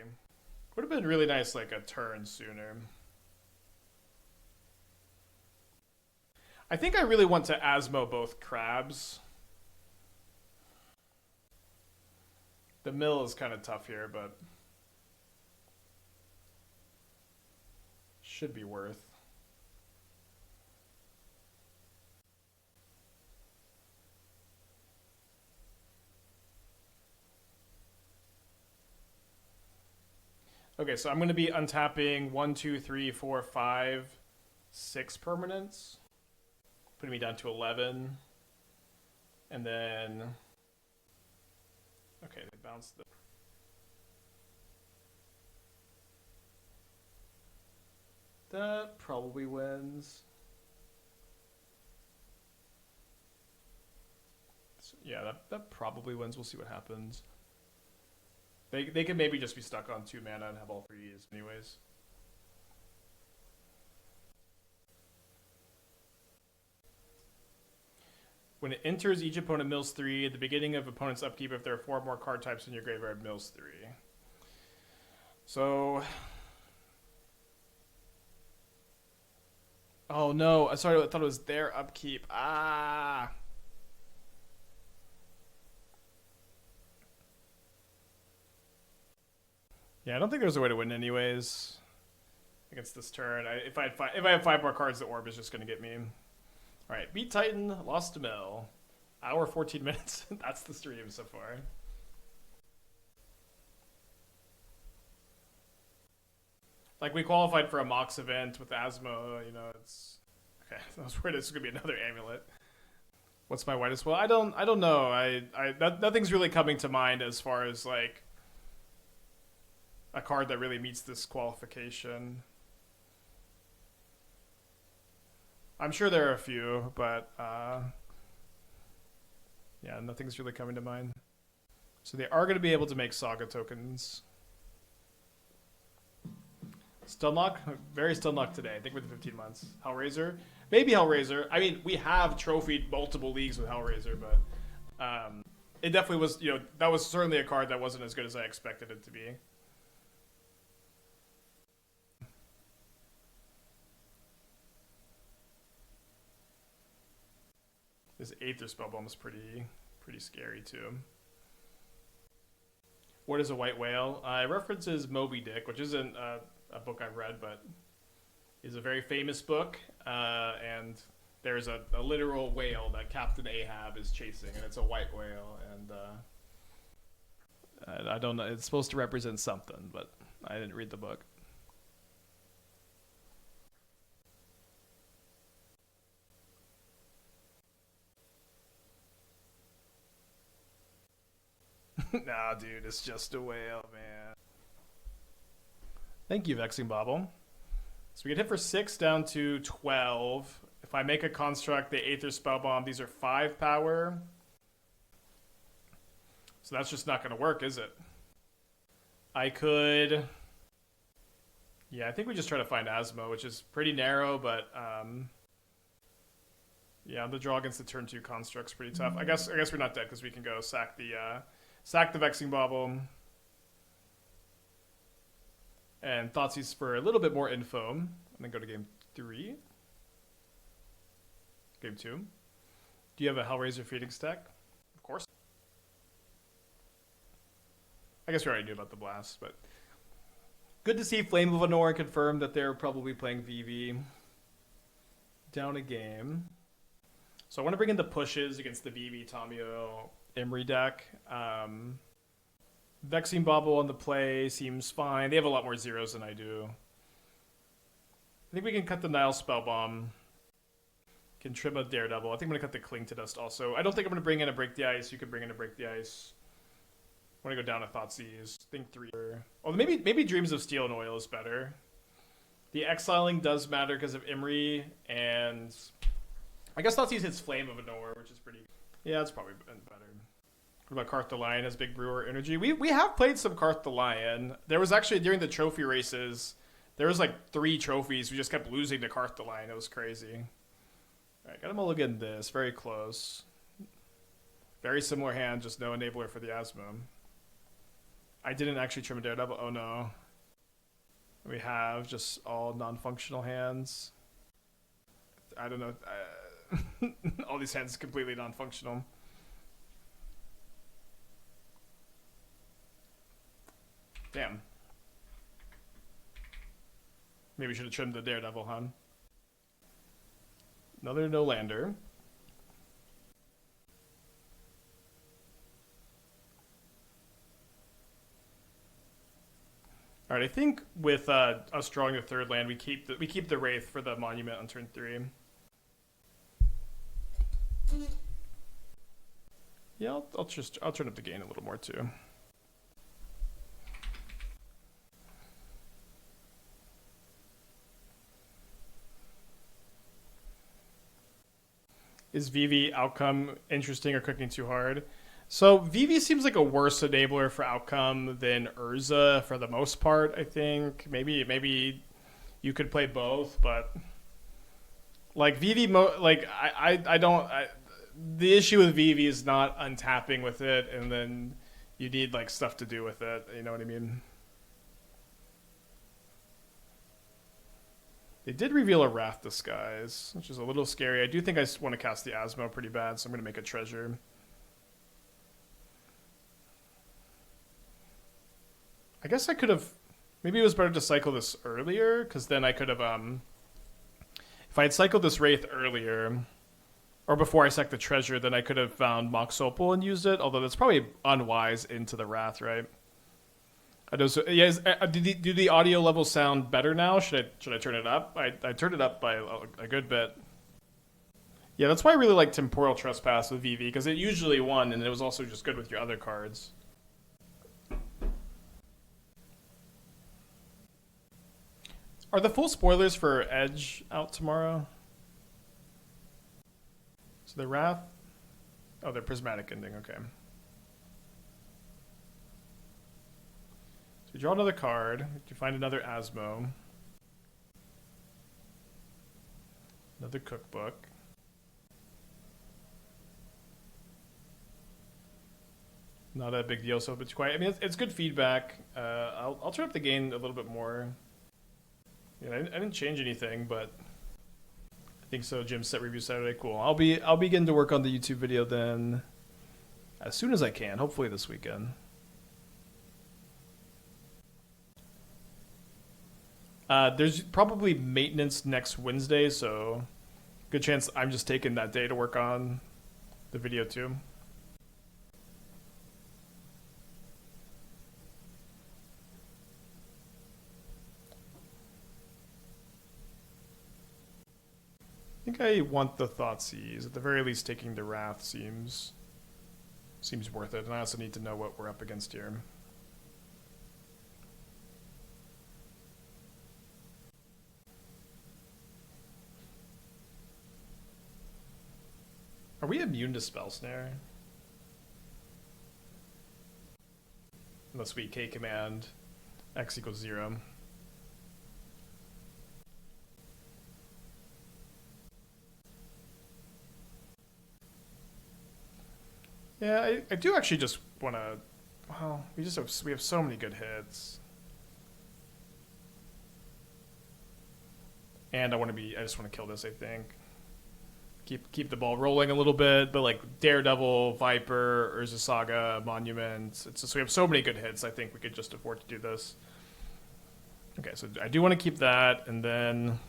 Speaker 1: Would have been really nice like a turn sooner. I think I really want to Asmo both crabs. The mill is kind of tough here, but should be worth. Okay, so I'm going to be untapping 1, 2, 3, 4, 5, 6 permanents, putting me down to 11, and then Okay, they bounced the... That probably wins. So, yeah, that probably wins. We'll see what happens. They could maybe just be stuck on 2 mana and have all 3s anyways. When it enters, each opponent mills 3. At the beginning of opponent's upkeep, if there are 4 more card types in your graveyard, mills 3. So... Oh no, sorry, I thought it was their upkeep. Ah! Yeah, I don't think there's a way to win anyways against this turn. If I have 5 more cards, the orb is just going to get me. All right, beat Titan, lost to Mill. Hour 14 minutes. That's the stream so far. Like, we qualified for a Mox event with Asmo, you know, it's... Okay, I was worried this was going to be another amulet. What's my whitest? Well, I don't know. Nothing's really coming to mind as far as, like, a card that really meets this qualification. I'm sure there are a few, but yeah, nothing's really coming to mind. So they are going to be able to make Saga tokens. Stunlock? Very Stunlock today. I think with the 15 months. Hellraiser? Maybe Hellraiser. I mean, we have trophied multiple leagues with Hellraiser, but it definitely was, you know, that was certainly a card that wasn't as good as I expected it to be. This Aether Spellbomb is pretty scary too. What is a white whale? It references Moby Dick, which isn't a book I've read, but is a very famous book. And there's a literal whale that Captain Ahab is chasing, and it's a white whale. And I don't know. It's supposed to represent something, but I didn't read the book. Nah, dude, it's just a whale, man. Thank you, Vexing Bobble. So we get hit for 6 down to 12. If I make a construct, the Aether Spellbomb, these are 5 power. So that's just not going to work, is it? I could... Yeah, I think we just try to find Asmo, which is pretty narrow, but... Yeah, the draw against the turn 2 construct's pretty tough. I guess we're not dead because we can go sack the Vexing Bobble. And Thoughtseize for a little bit more info. And then go to game 3. Game 2. Do you have a Hellraiser Phoenix deck? Of course. I guess we already knew about the Blast, but... Good to see Flame of Lenore confirm that they're probably playing VV. Down a game. So I want to bring in the pushes against the VV Tamio Emery deck. Vexing Bobble on the play seems fine. They have a lot more zeros than I do. I think we can cut the Nile Spellbomb. Can trim a Daredevil. I think I'm going to cut the Cling to Dust also. I don't think I'm going to bring in a Break the Ice. You could bring in a Break the Ice. I want to go down to Thoughtseize. Think 3. Oh, maybe Dreams of Steel and Oil is better. The Exiling does matter because of Emery, and I guess Thoughtseize hits Flame of Lenore, which is pretty... Yeah, it's probably better. What about Karth the Lion? Has big brewer energy. We have played some Karth the Lion. There was actually, during the trophy races, there was like 3 trophies. We just kept losing to Karth the Lion. It was crazy. Alright, got a mulligan this. Very close. Very similar hand, just no enabler for the Asmo. I didn't actually trim a Daredevil. Oh no. We have just all non-functional hands. I don't know. All these hands completely non-functional. Damn. Maybe we should have trimmed the Daredevil, huh? Another no-lander. All right, I think with us drawing the 3rd land, we keep the Wraith for the Monument on turn 3. Yeah, I'll turn up the gain a little more too. Is Vivi outcome interesting or cooking too hard? So Vivi seems like a worse enabler for outcome than Urza for the most part. I think maybe you could play both, but like I don't. The issue with Vivi is not untapping with it, and then you need like stuff to do with it. You know what I mean? They did reveal a Wrath Disguise, which is a little scary. I do think I want to cast the Asmo pretty bad, so I'm going to make a Treasure. I guess I could have... Maybe it was better to cycle this earlier, because then I could have... If I had cycled this Wraith earlier, or before I sacked the Treasure, then I could have found Mox Opal and used it, although that's probably unwise into the Wrath, right? Do the audio levels sound better now? Should I turn it up? I turned it up by a good bit. Yeah, that's why I really like Temporal Trespass with Vivi, because it usually won, and it was also just good with your other cards. Are the full spoilers for Edge out tomorrow? So the Wrath? Oh, they're Prismatic Ending, okay. So you draw another card, you find another Asmo. Another Cookbook. Not a big deal, so it's quiet. I mean, it's good feedback. I'll turn up the gain a little bit more. Yeah, I didn't change anything, but I think so. Jim's set review Saturday. Cool. I'll begin to work on the YouTube video then as soon as I can. Hopefully this weekend. There's probably maintenance next Wednesday, so good chance I'm just taking that day to work on the video too. I think I want the Thoughtseize. At the very least, taking the Wrath seems worth it, and I also need to know what we're up against here. Are we immune to Spell Snare? Unless we K command X equals 0. Yeah, I do actually just want to... Well, we have so many good hits. And I just want to kill this, I think. Keep the ball rolling a little bit, but like Daredevil, Viper, Urza Saga, Monument. So we have so many good hits, I think we could just afford to do this. Okay, so I do want to keep that, and then...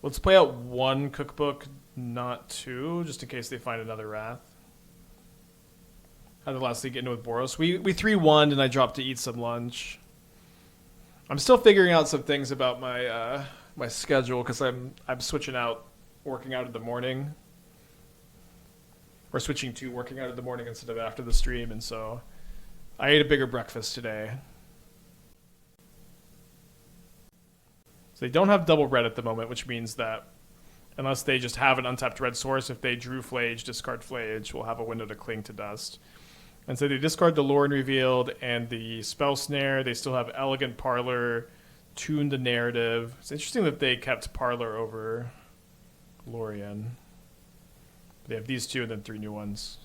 Speaker 1: Let's play out one Cookbook, not two, just in case they find another Wrath. How did last league get into with Boros? We 3-1 and I dropped to eat some lunch. I'm still figuring out some things about my my schedule because I'm switching out working out in the morning. Or switching to working out in the morning instead of after the stream, and so I ate a bigger breakfast today. So they don't have double red at the moment, which means that unless they just have an untapped red source, if they drew Flage, discard Flage, we'll have a window to cling to dust. And so they discard the Lorien Revealed and the Spell Snare. They still have Elegant Parlor, Tune the Narrative. It's interesting that they kept Parlor over Lorien. They have these two and then 3 new ones.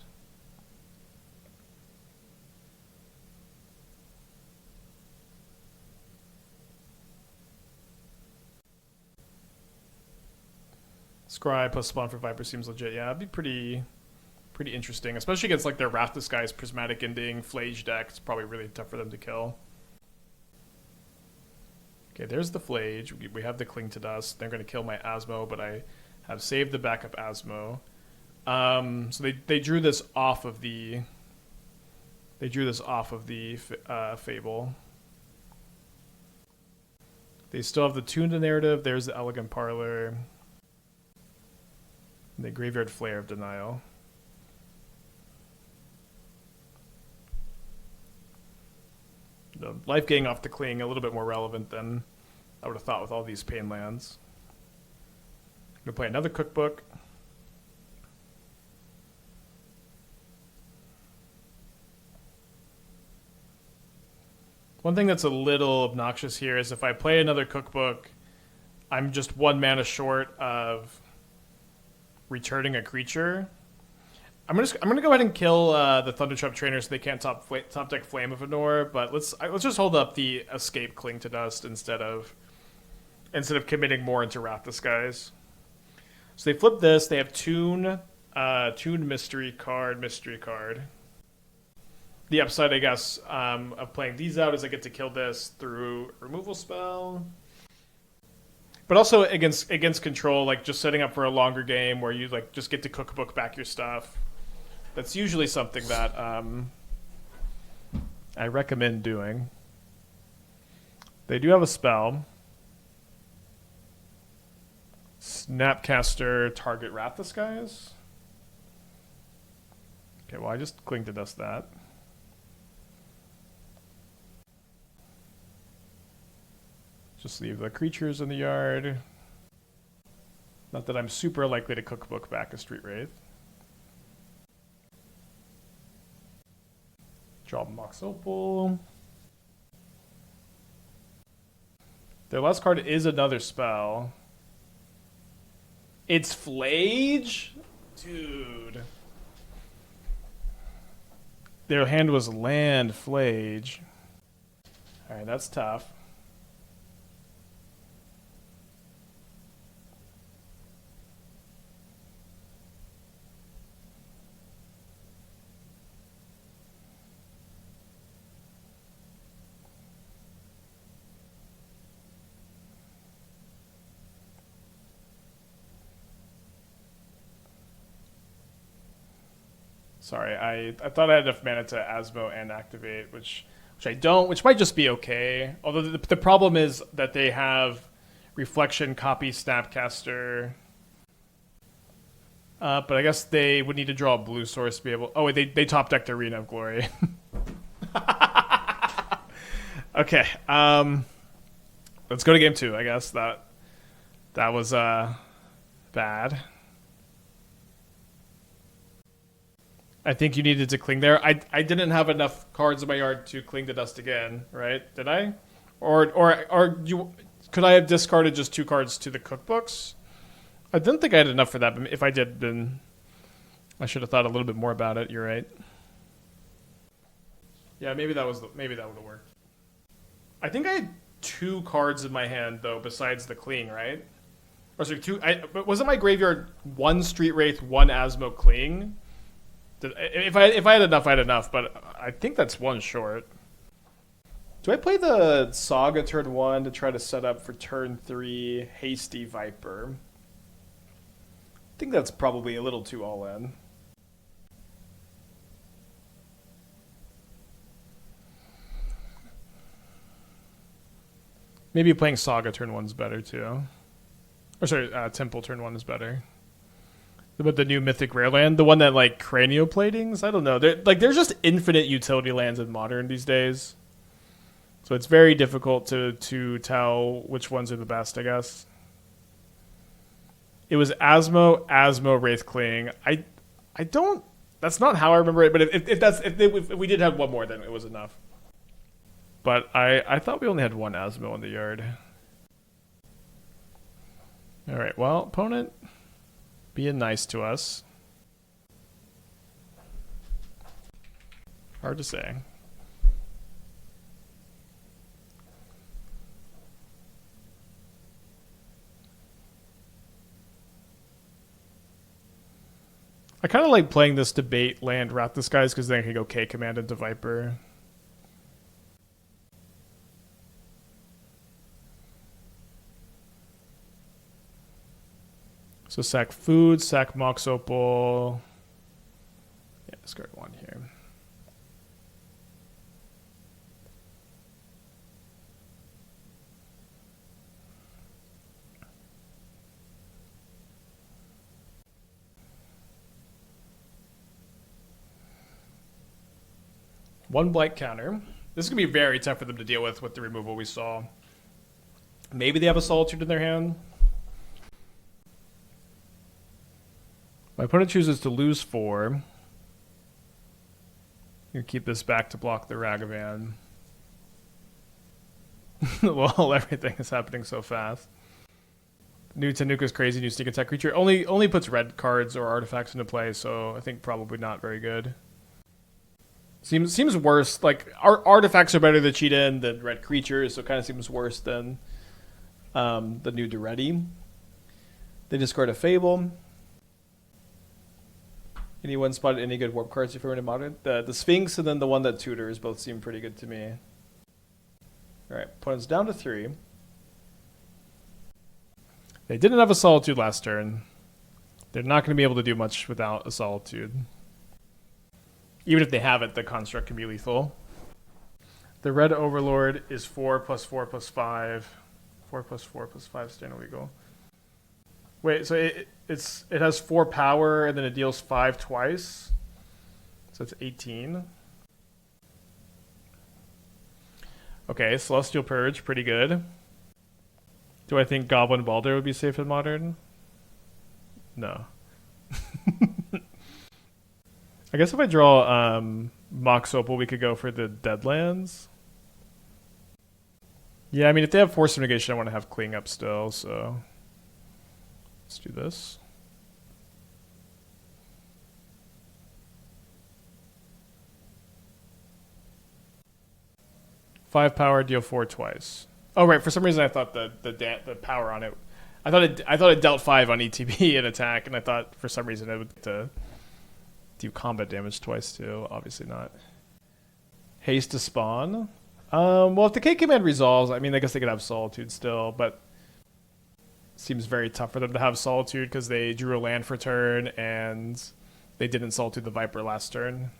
Speaker 1: Scry plus Spawn for Viper seems legit. Yeah, it'd be pretty interesting, especially against like their Wrath Disguise, Prismatic Ending, Flage deck. It's probably really tough for them to kill. Okay, there's the Flage. We have the Cling to Dust. They're going to kill my Asmo, but I have saved the backup Asmo. So they drew this off of the... They drew this off of the Fable. They still have the Tune to Narrative. There's the Elegant Parlor. And the Graveyard Flare of Denial. the life gain off the Kling a little bit more relevant than I would have thought with all these pain lands. I'm going to play another Cookbook. One thing that's a little obnoxious here is if I play another Cookbook, I'm just 1 mana short of returning a creature. I'm gonna go ahead and kill the Thundertrap Trainer so they can't top deck Flame of Anor, but let's just hold up the Escape Cling to Dust instead of committing more into Wrath Disguise. So they flip this. They have Tune Mystery Card. The upside, I guess, of playing these out is I get to kill this through removal spell. But also against control, like just setting up for a longer game where you like just get to Cookbook back your stuff. That's usually something that I recommend doing. They do have a spell. Snapcaster, target Wrath Disguise. Okay, well I just Cling to Dust that. Just leave the creatures in the yard. Not that I'm super likely to Cookbook back a Street Wraith. Draw Mox Opal. Their last card is another spell. It's Flage? Dude. Their hand was land Flage. Alright, that's tough. Sorry, I thought I had enough mana to Asmo and activate, which I don't, which might just be okay. Although the problem is that they have Reflection, Copy, Snapcaster. But I guess they would need to draw a blue source to be able... Oh, wait, they top decked Arena of Glory. Okay, let's go to game 2, I guess. That was bad. I think you needed to Cling there. I didn't have enough cards in my yard to Cling to Dust again, right? Did I? Or could I have discarded just 2 cards to the Cookbooks? I didn't think I had enough for that, but if I did, then I should have thought a little bit more about it. You're right. Yeah, maybe that would have worked. I think I had 2 cards in my hand though, besides the Cling, right? Or sorry, 2. But wasn't my graveyard 1 Street Wraith, 1 Asmo Cling? If I had enough, I had enough, but I think that's 1 short. Do I play the Saga turn 1 to try to set up for turn 3 Hasty Viper? I think that's probably a little too all-in. Maybe playing Saga turn 1's better too. Or sorry, Temple turn 1 is better. But the new Mythic Rare land, the one that like Cranioplatings, I don't know. There's just infinite utility lands in Modern these days, so it's very difficult to tell which ones are the best. I guess it was Asmo, Wraith Cling. I don't. That's not how I remember it. But if we did have 1 more, then it was enough. But I thought we only had 1 Asmo in the yard. All right. Well, opponent being nice to us. Hard to say. I kind of like playing this debate land Wrath Disguise because then I can go K command into Viper. So sack food, sack Mox Opal. Yeah, discard 1 here. One blight counter. This is going to be very tough for them to deal with the removal we saw. Maybe they have a Solitude in their hand. My opponent chooses to lose 4. You keep this back to block the Ragavan. Well, everything is happening so fast. New Tanuka's crazy, new sneak attack creature. Only puts red cards or artifacts into play, so I think probably not very good. Seems worse. Like, artifacts are better to cheat in than red creatures, so it kind of seems worse than the new Duretti. They discard a Fable. Anyone spotted any good warp cards if you're in Modern? The Sphinx and then the one that tutors both seem pretty good to me. Alright, opponent's down to 3. They didn't have a Solitude last turn. They're not going to be able to do much without a Solitude. Even if they have it, the construct can be lethal. The red Overlord is 4+4+5. 4+4+5 stand illegal. Wait, so it has 4 power and then it deals 5 twice. So it's 18. Okay, Celestial Purge, pretty good. Do I think Goblin Balder would be safe in Modern? No. I guess if I draw Mox Opal, we could go for the Deadlands. Yeah, I mean, if they have Force of Negation, I want to have Clean up still, so let's do this. Five power, deal 4 twice. Oh right, for some reason I thought the power on it, I thought it dealt 5 on ETB in attack, and I thought for some reason it would do combat damage twice too. Obviously not. Haste to spawn. Well, if the K command resolves, I mean, I guess they could have Solitude still, but it seems very tough for them to have Solitude because they drew a land for turn and they didn't Solitude the Viper last turn.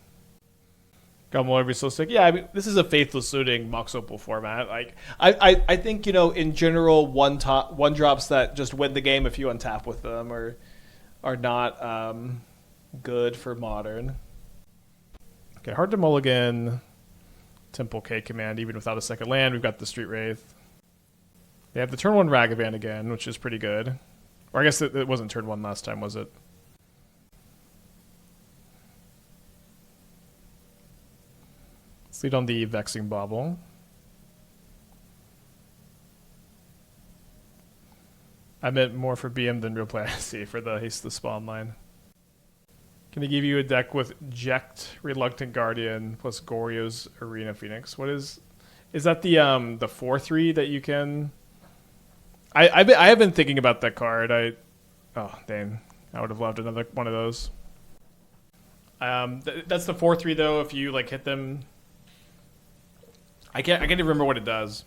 Speaker 1: Goblin every so sick. Yeah, I mean, this is a faithless looting Mox Opal format. Like, I think, you know, in general, one drops that just win the game if you untap with them are not good for Modern. Okay, hard to mulligan Temple K command even without a second land. We've got the Street Wraith. They have the turn 1 Ragavan again, which is pretty good. Or I guess it wasn't turn 1 last time, was it? Let's lead on the Vexing Bauble. I meant more for BM than real play. I see, for the Haste the Spawn line. Can I give you a deck with Jekt, Reluctant Guardian, plus Goryo's Arena Phoenix? What is that the 4/3 that you can... I have been thinking about that card. Oh, dang. I would have loved another one of those. That's the 4/3 though, if you like hit them... I can't even remember what it does.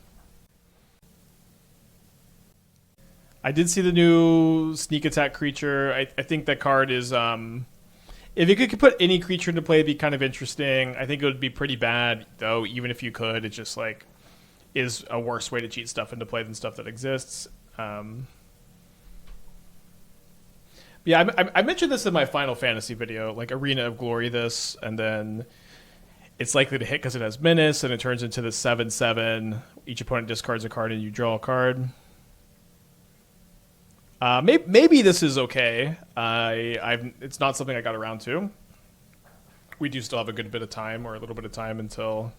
Speaker 1: I did see the new sneak attack creature. I think that card is... if you could put any creature into play, it'd be kind of interesting. I think it would be pretty bad, though, even if you could. It just, like, is a worse way to cheat stuff into play than stuff that exists. Yeah, I mentioned this in my Final Fantasy video, like Arena of Glory this, and then it's likely to hit because it has Menace, and it turns into the 7/7. Each opponent discards a card, and you draw a card. Maybe this is okay. It's not something I got around to. We do still have a good bit of time, or a little bit of time until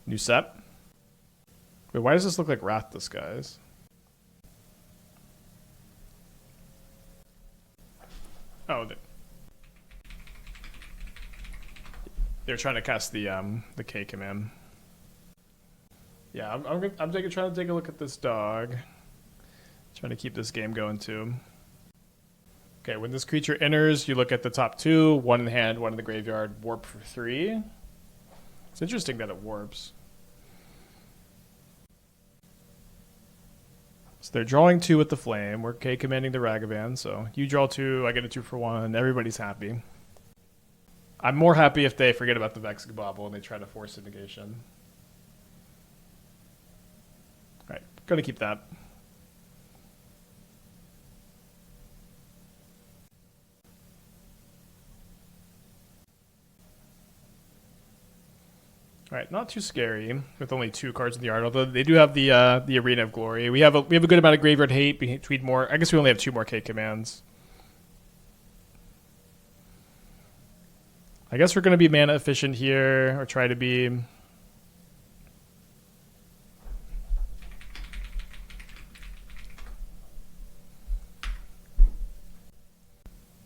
Speaker 1: new set. Wait, why does this look like Wrath Disguise? Oh, they're trying to cast the K command. Yeah, I'm trying to take a look at this dog. Trying to keep this game going too. Okay, when this creature enters, you look at the top 2, 1 in the hand, 1 in the graveyard, warp for 3. It's interesting that it warps. So they're drawing 2 with the flame. We're K commanding the Ragavan, so you draw 2, I get a 2 for 1. Everybody's happy. I'm more happy if they forget about the Vexing Bauble and they try to force a negation. Alright, gonna keep that. All right, not too scary with only 2 cards in the yard. Although they do have the Arena of Glory. We have a good amount of graveyard hate between more. I guess we only have 2 more K commands. I guess we're going to be mana efficient here, or try to be.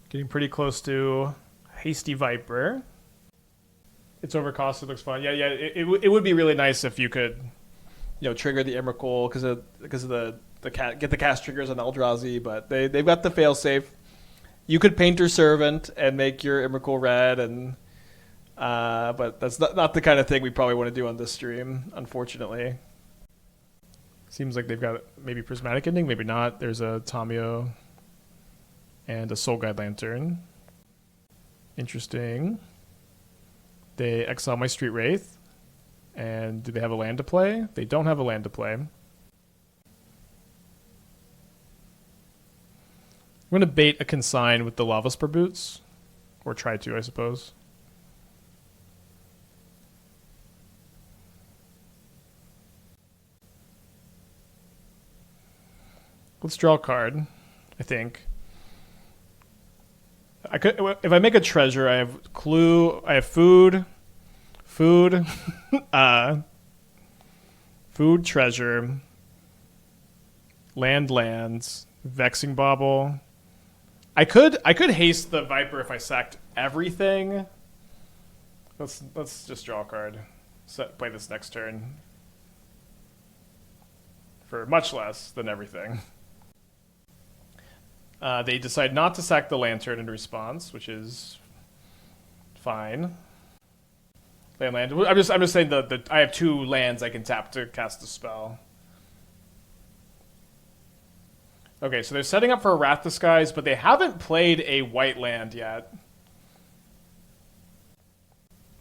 Speaker 1: Getting pretty close to Hasty Viper. It's overcosted, looks fun. Yeah, it would be really nice if you could, trigger the Emrakul because of the get the cast triggers on Eldrazi, but they've got the failsafe. You could Painter Servant and make your Emrakul red, and but that's not the kind of thing we probably want to do on this stream, unfortunately. Seems like they've got maybe Prismatic Ending, maybe not. There's a Tamio and a Soul Guide Lantern. Interesting. They exile my Street Wraith. And do they have a land to play? They don't have a land to play. I'm going to bait a Consign with the Lava Spur Boots. Or try to, I suppose. Let's draw a card, I think. I could, if I make a treasure, I have clue, I have food, food, treasure, lands, vexing bauble. I could haste the Viper if I sacked everything. Let's just draw a card. Play this next turn for much less than everything. They decide not to sack the Lantern in response, which is fine. Land. I'm just saying that I have 2 lands I can tap to cast a spell. Okay, so they're setting up for a Wrath Disguise, but they haven't played a white land yet.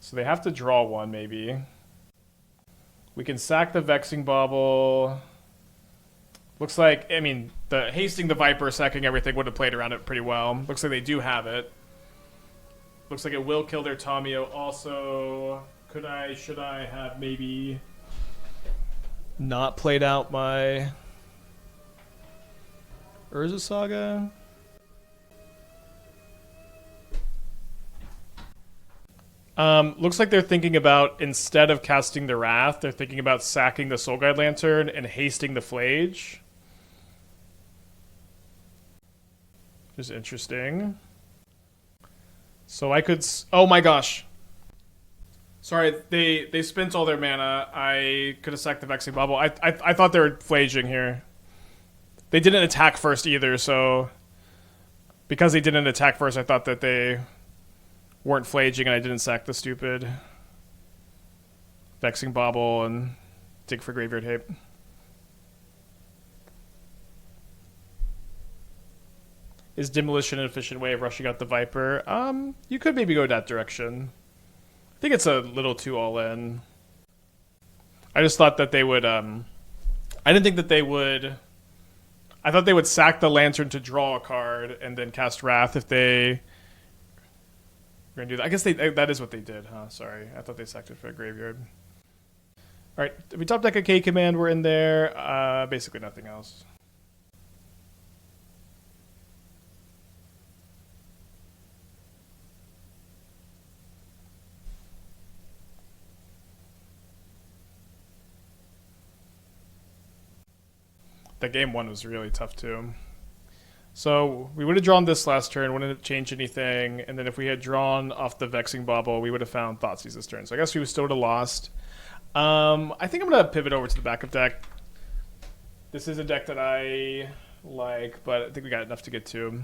Speaker 1: So they have to draw one, maybe. We can sack the Vexing Bauble. Looks like, I mean, the hasting the Viper, sacking everything would have played around it pretty well. Looks like they do have it. Looks like it will kill their Tamio also. Should I have maybe not played out my Urza Saga? Looks like they're thinking about, instead of casting the Wrath, they're thinking about sacking the Soul Guide Lantern and hasting the Flage. Which is interesting. So I could... Oh my gosh. Sorry, they spent all their mana. I could have sacked the Vexing Bubble. I thought they were flaging here. They didn't attack first either, so... Because they didn't attack first, I thought that they weren't flaging and I didn't sack the stupid Vexing Bauble and dig for Graveyard Hate. Is Demolition an efficient way of rushing out the Viper? You could maybe go that direction. I think it's a little too all-in. I just thought that they would... I didn't think that they would... I thought they would sack the Lantern to draw a card and then cast Wrath if they... We're gonna do that. I guess that is what they did, huh? Sorry. I thought they sacked it for a graveyard. Alright, if we top deck a K command, we're in there. Basically nothing else. That game 1 was really tough too. So we would have drawn this last turn, wouldn't have changed anything, and then if we had drawn off the Vexing Bauble, we would have found Thoughtseize this turn. So I guess we still would have lost. I think I'm going to pivot over to the backup deck. This is a deck that I like, but I think we got enough to get to.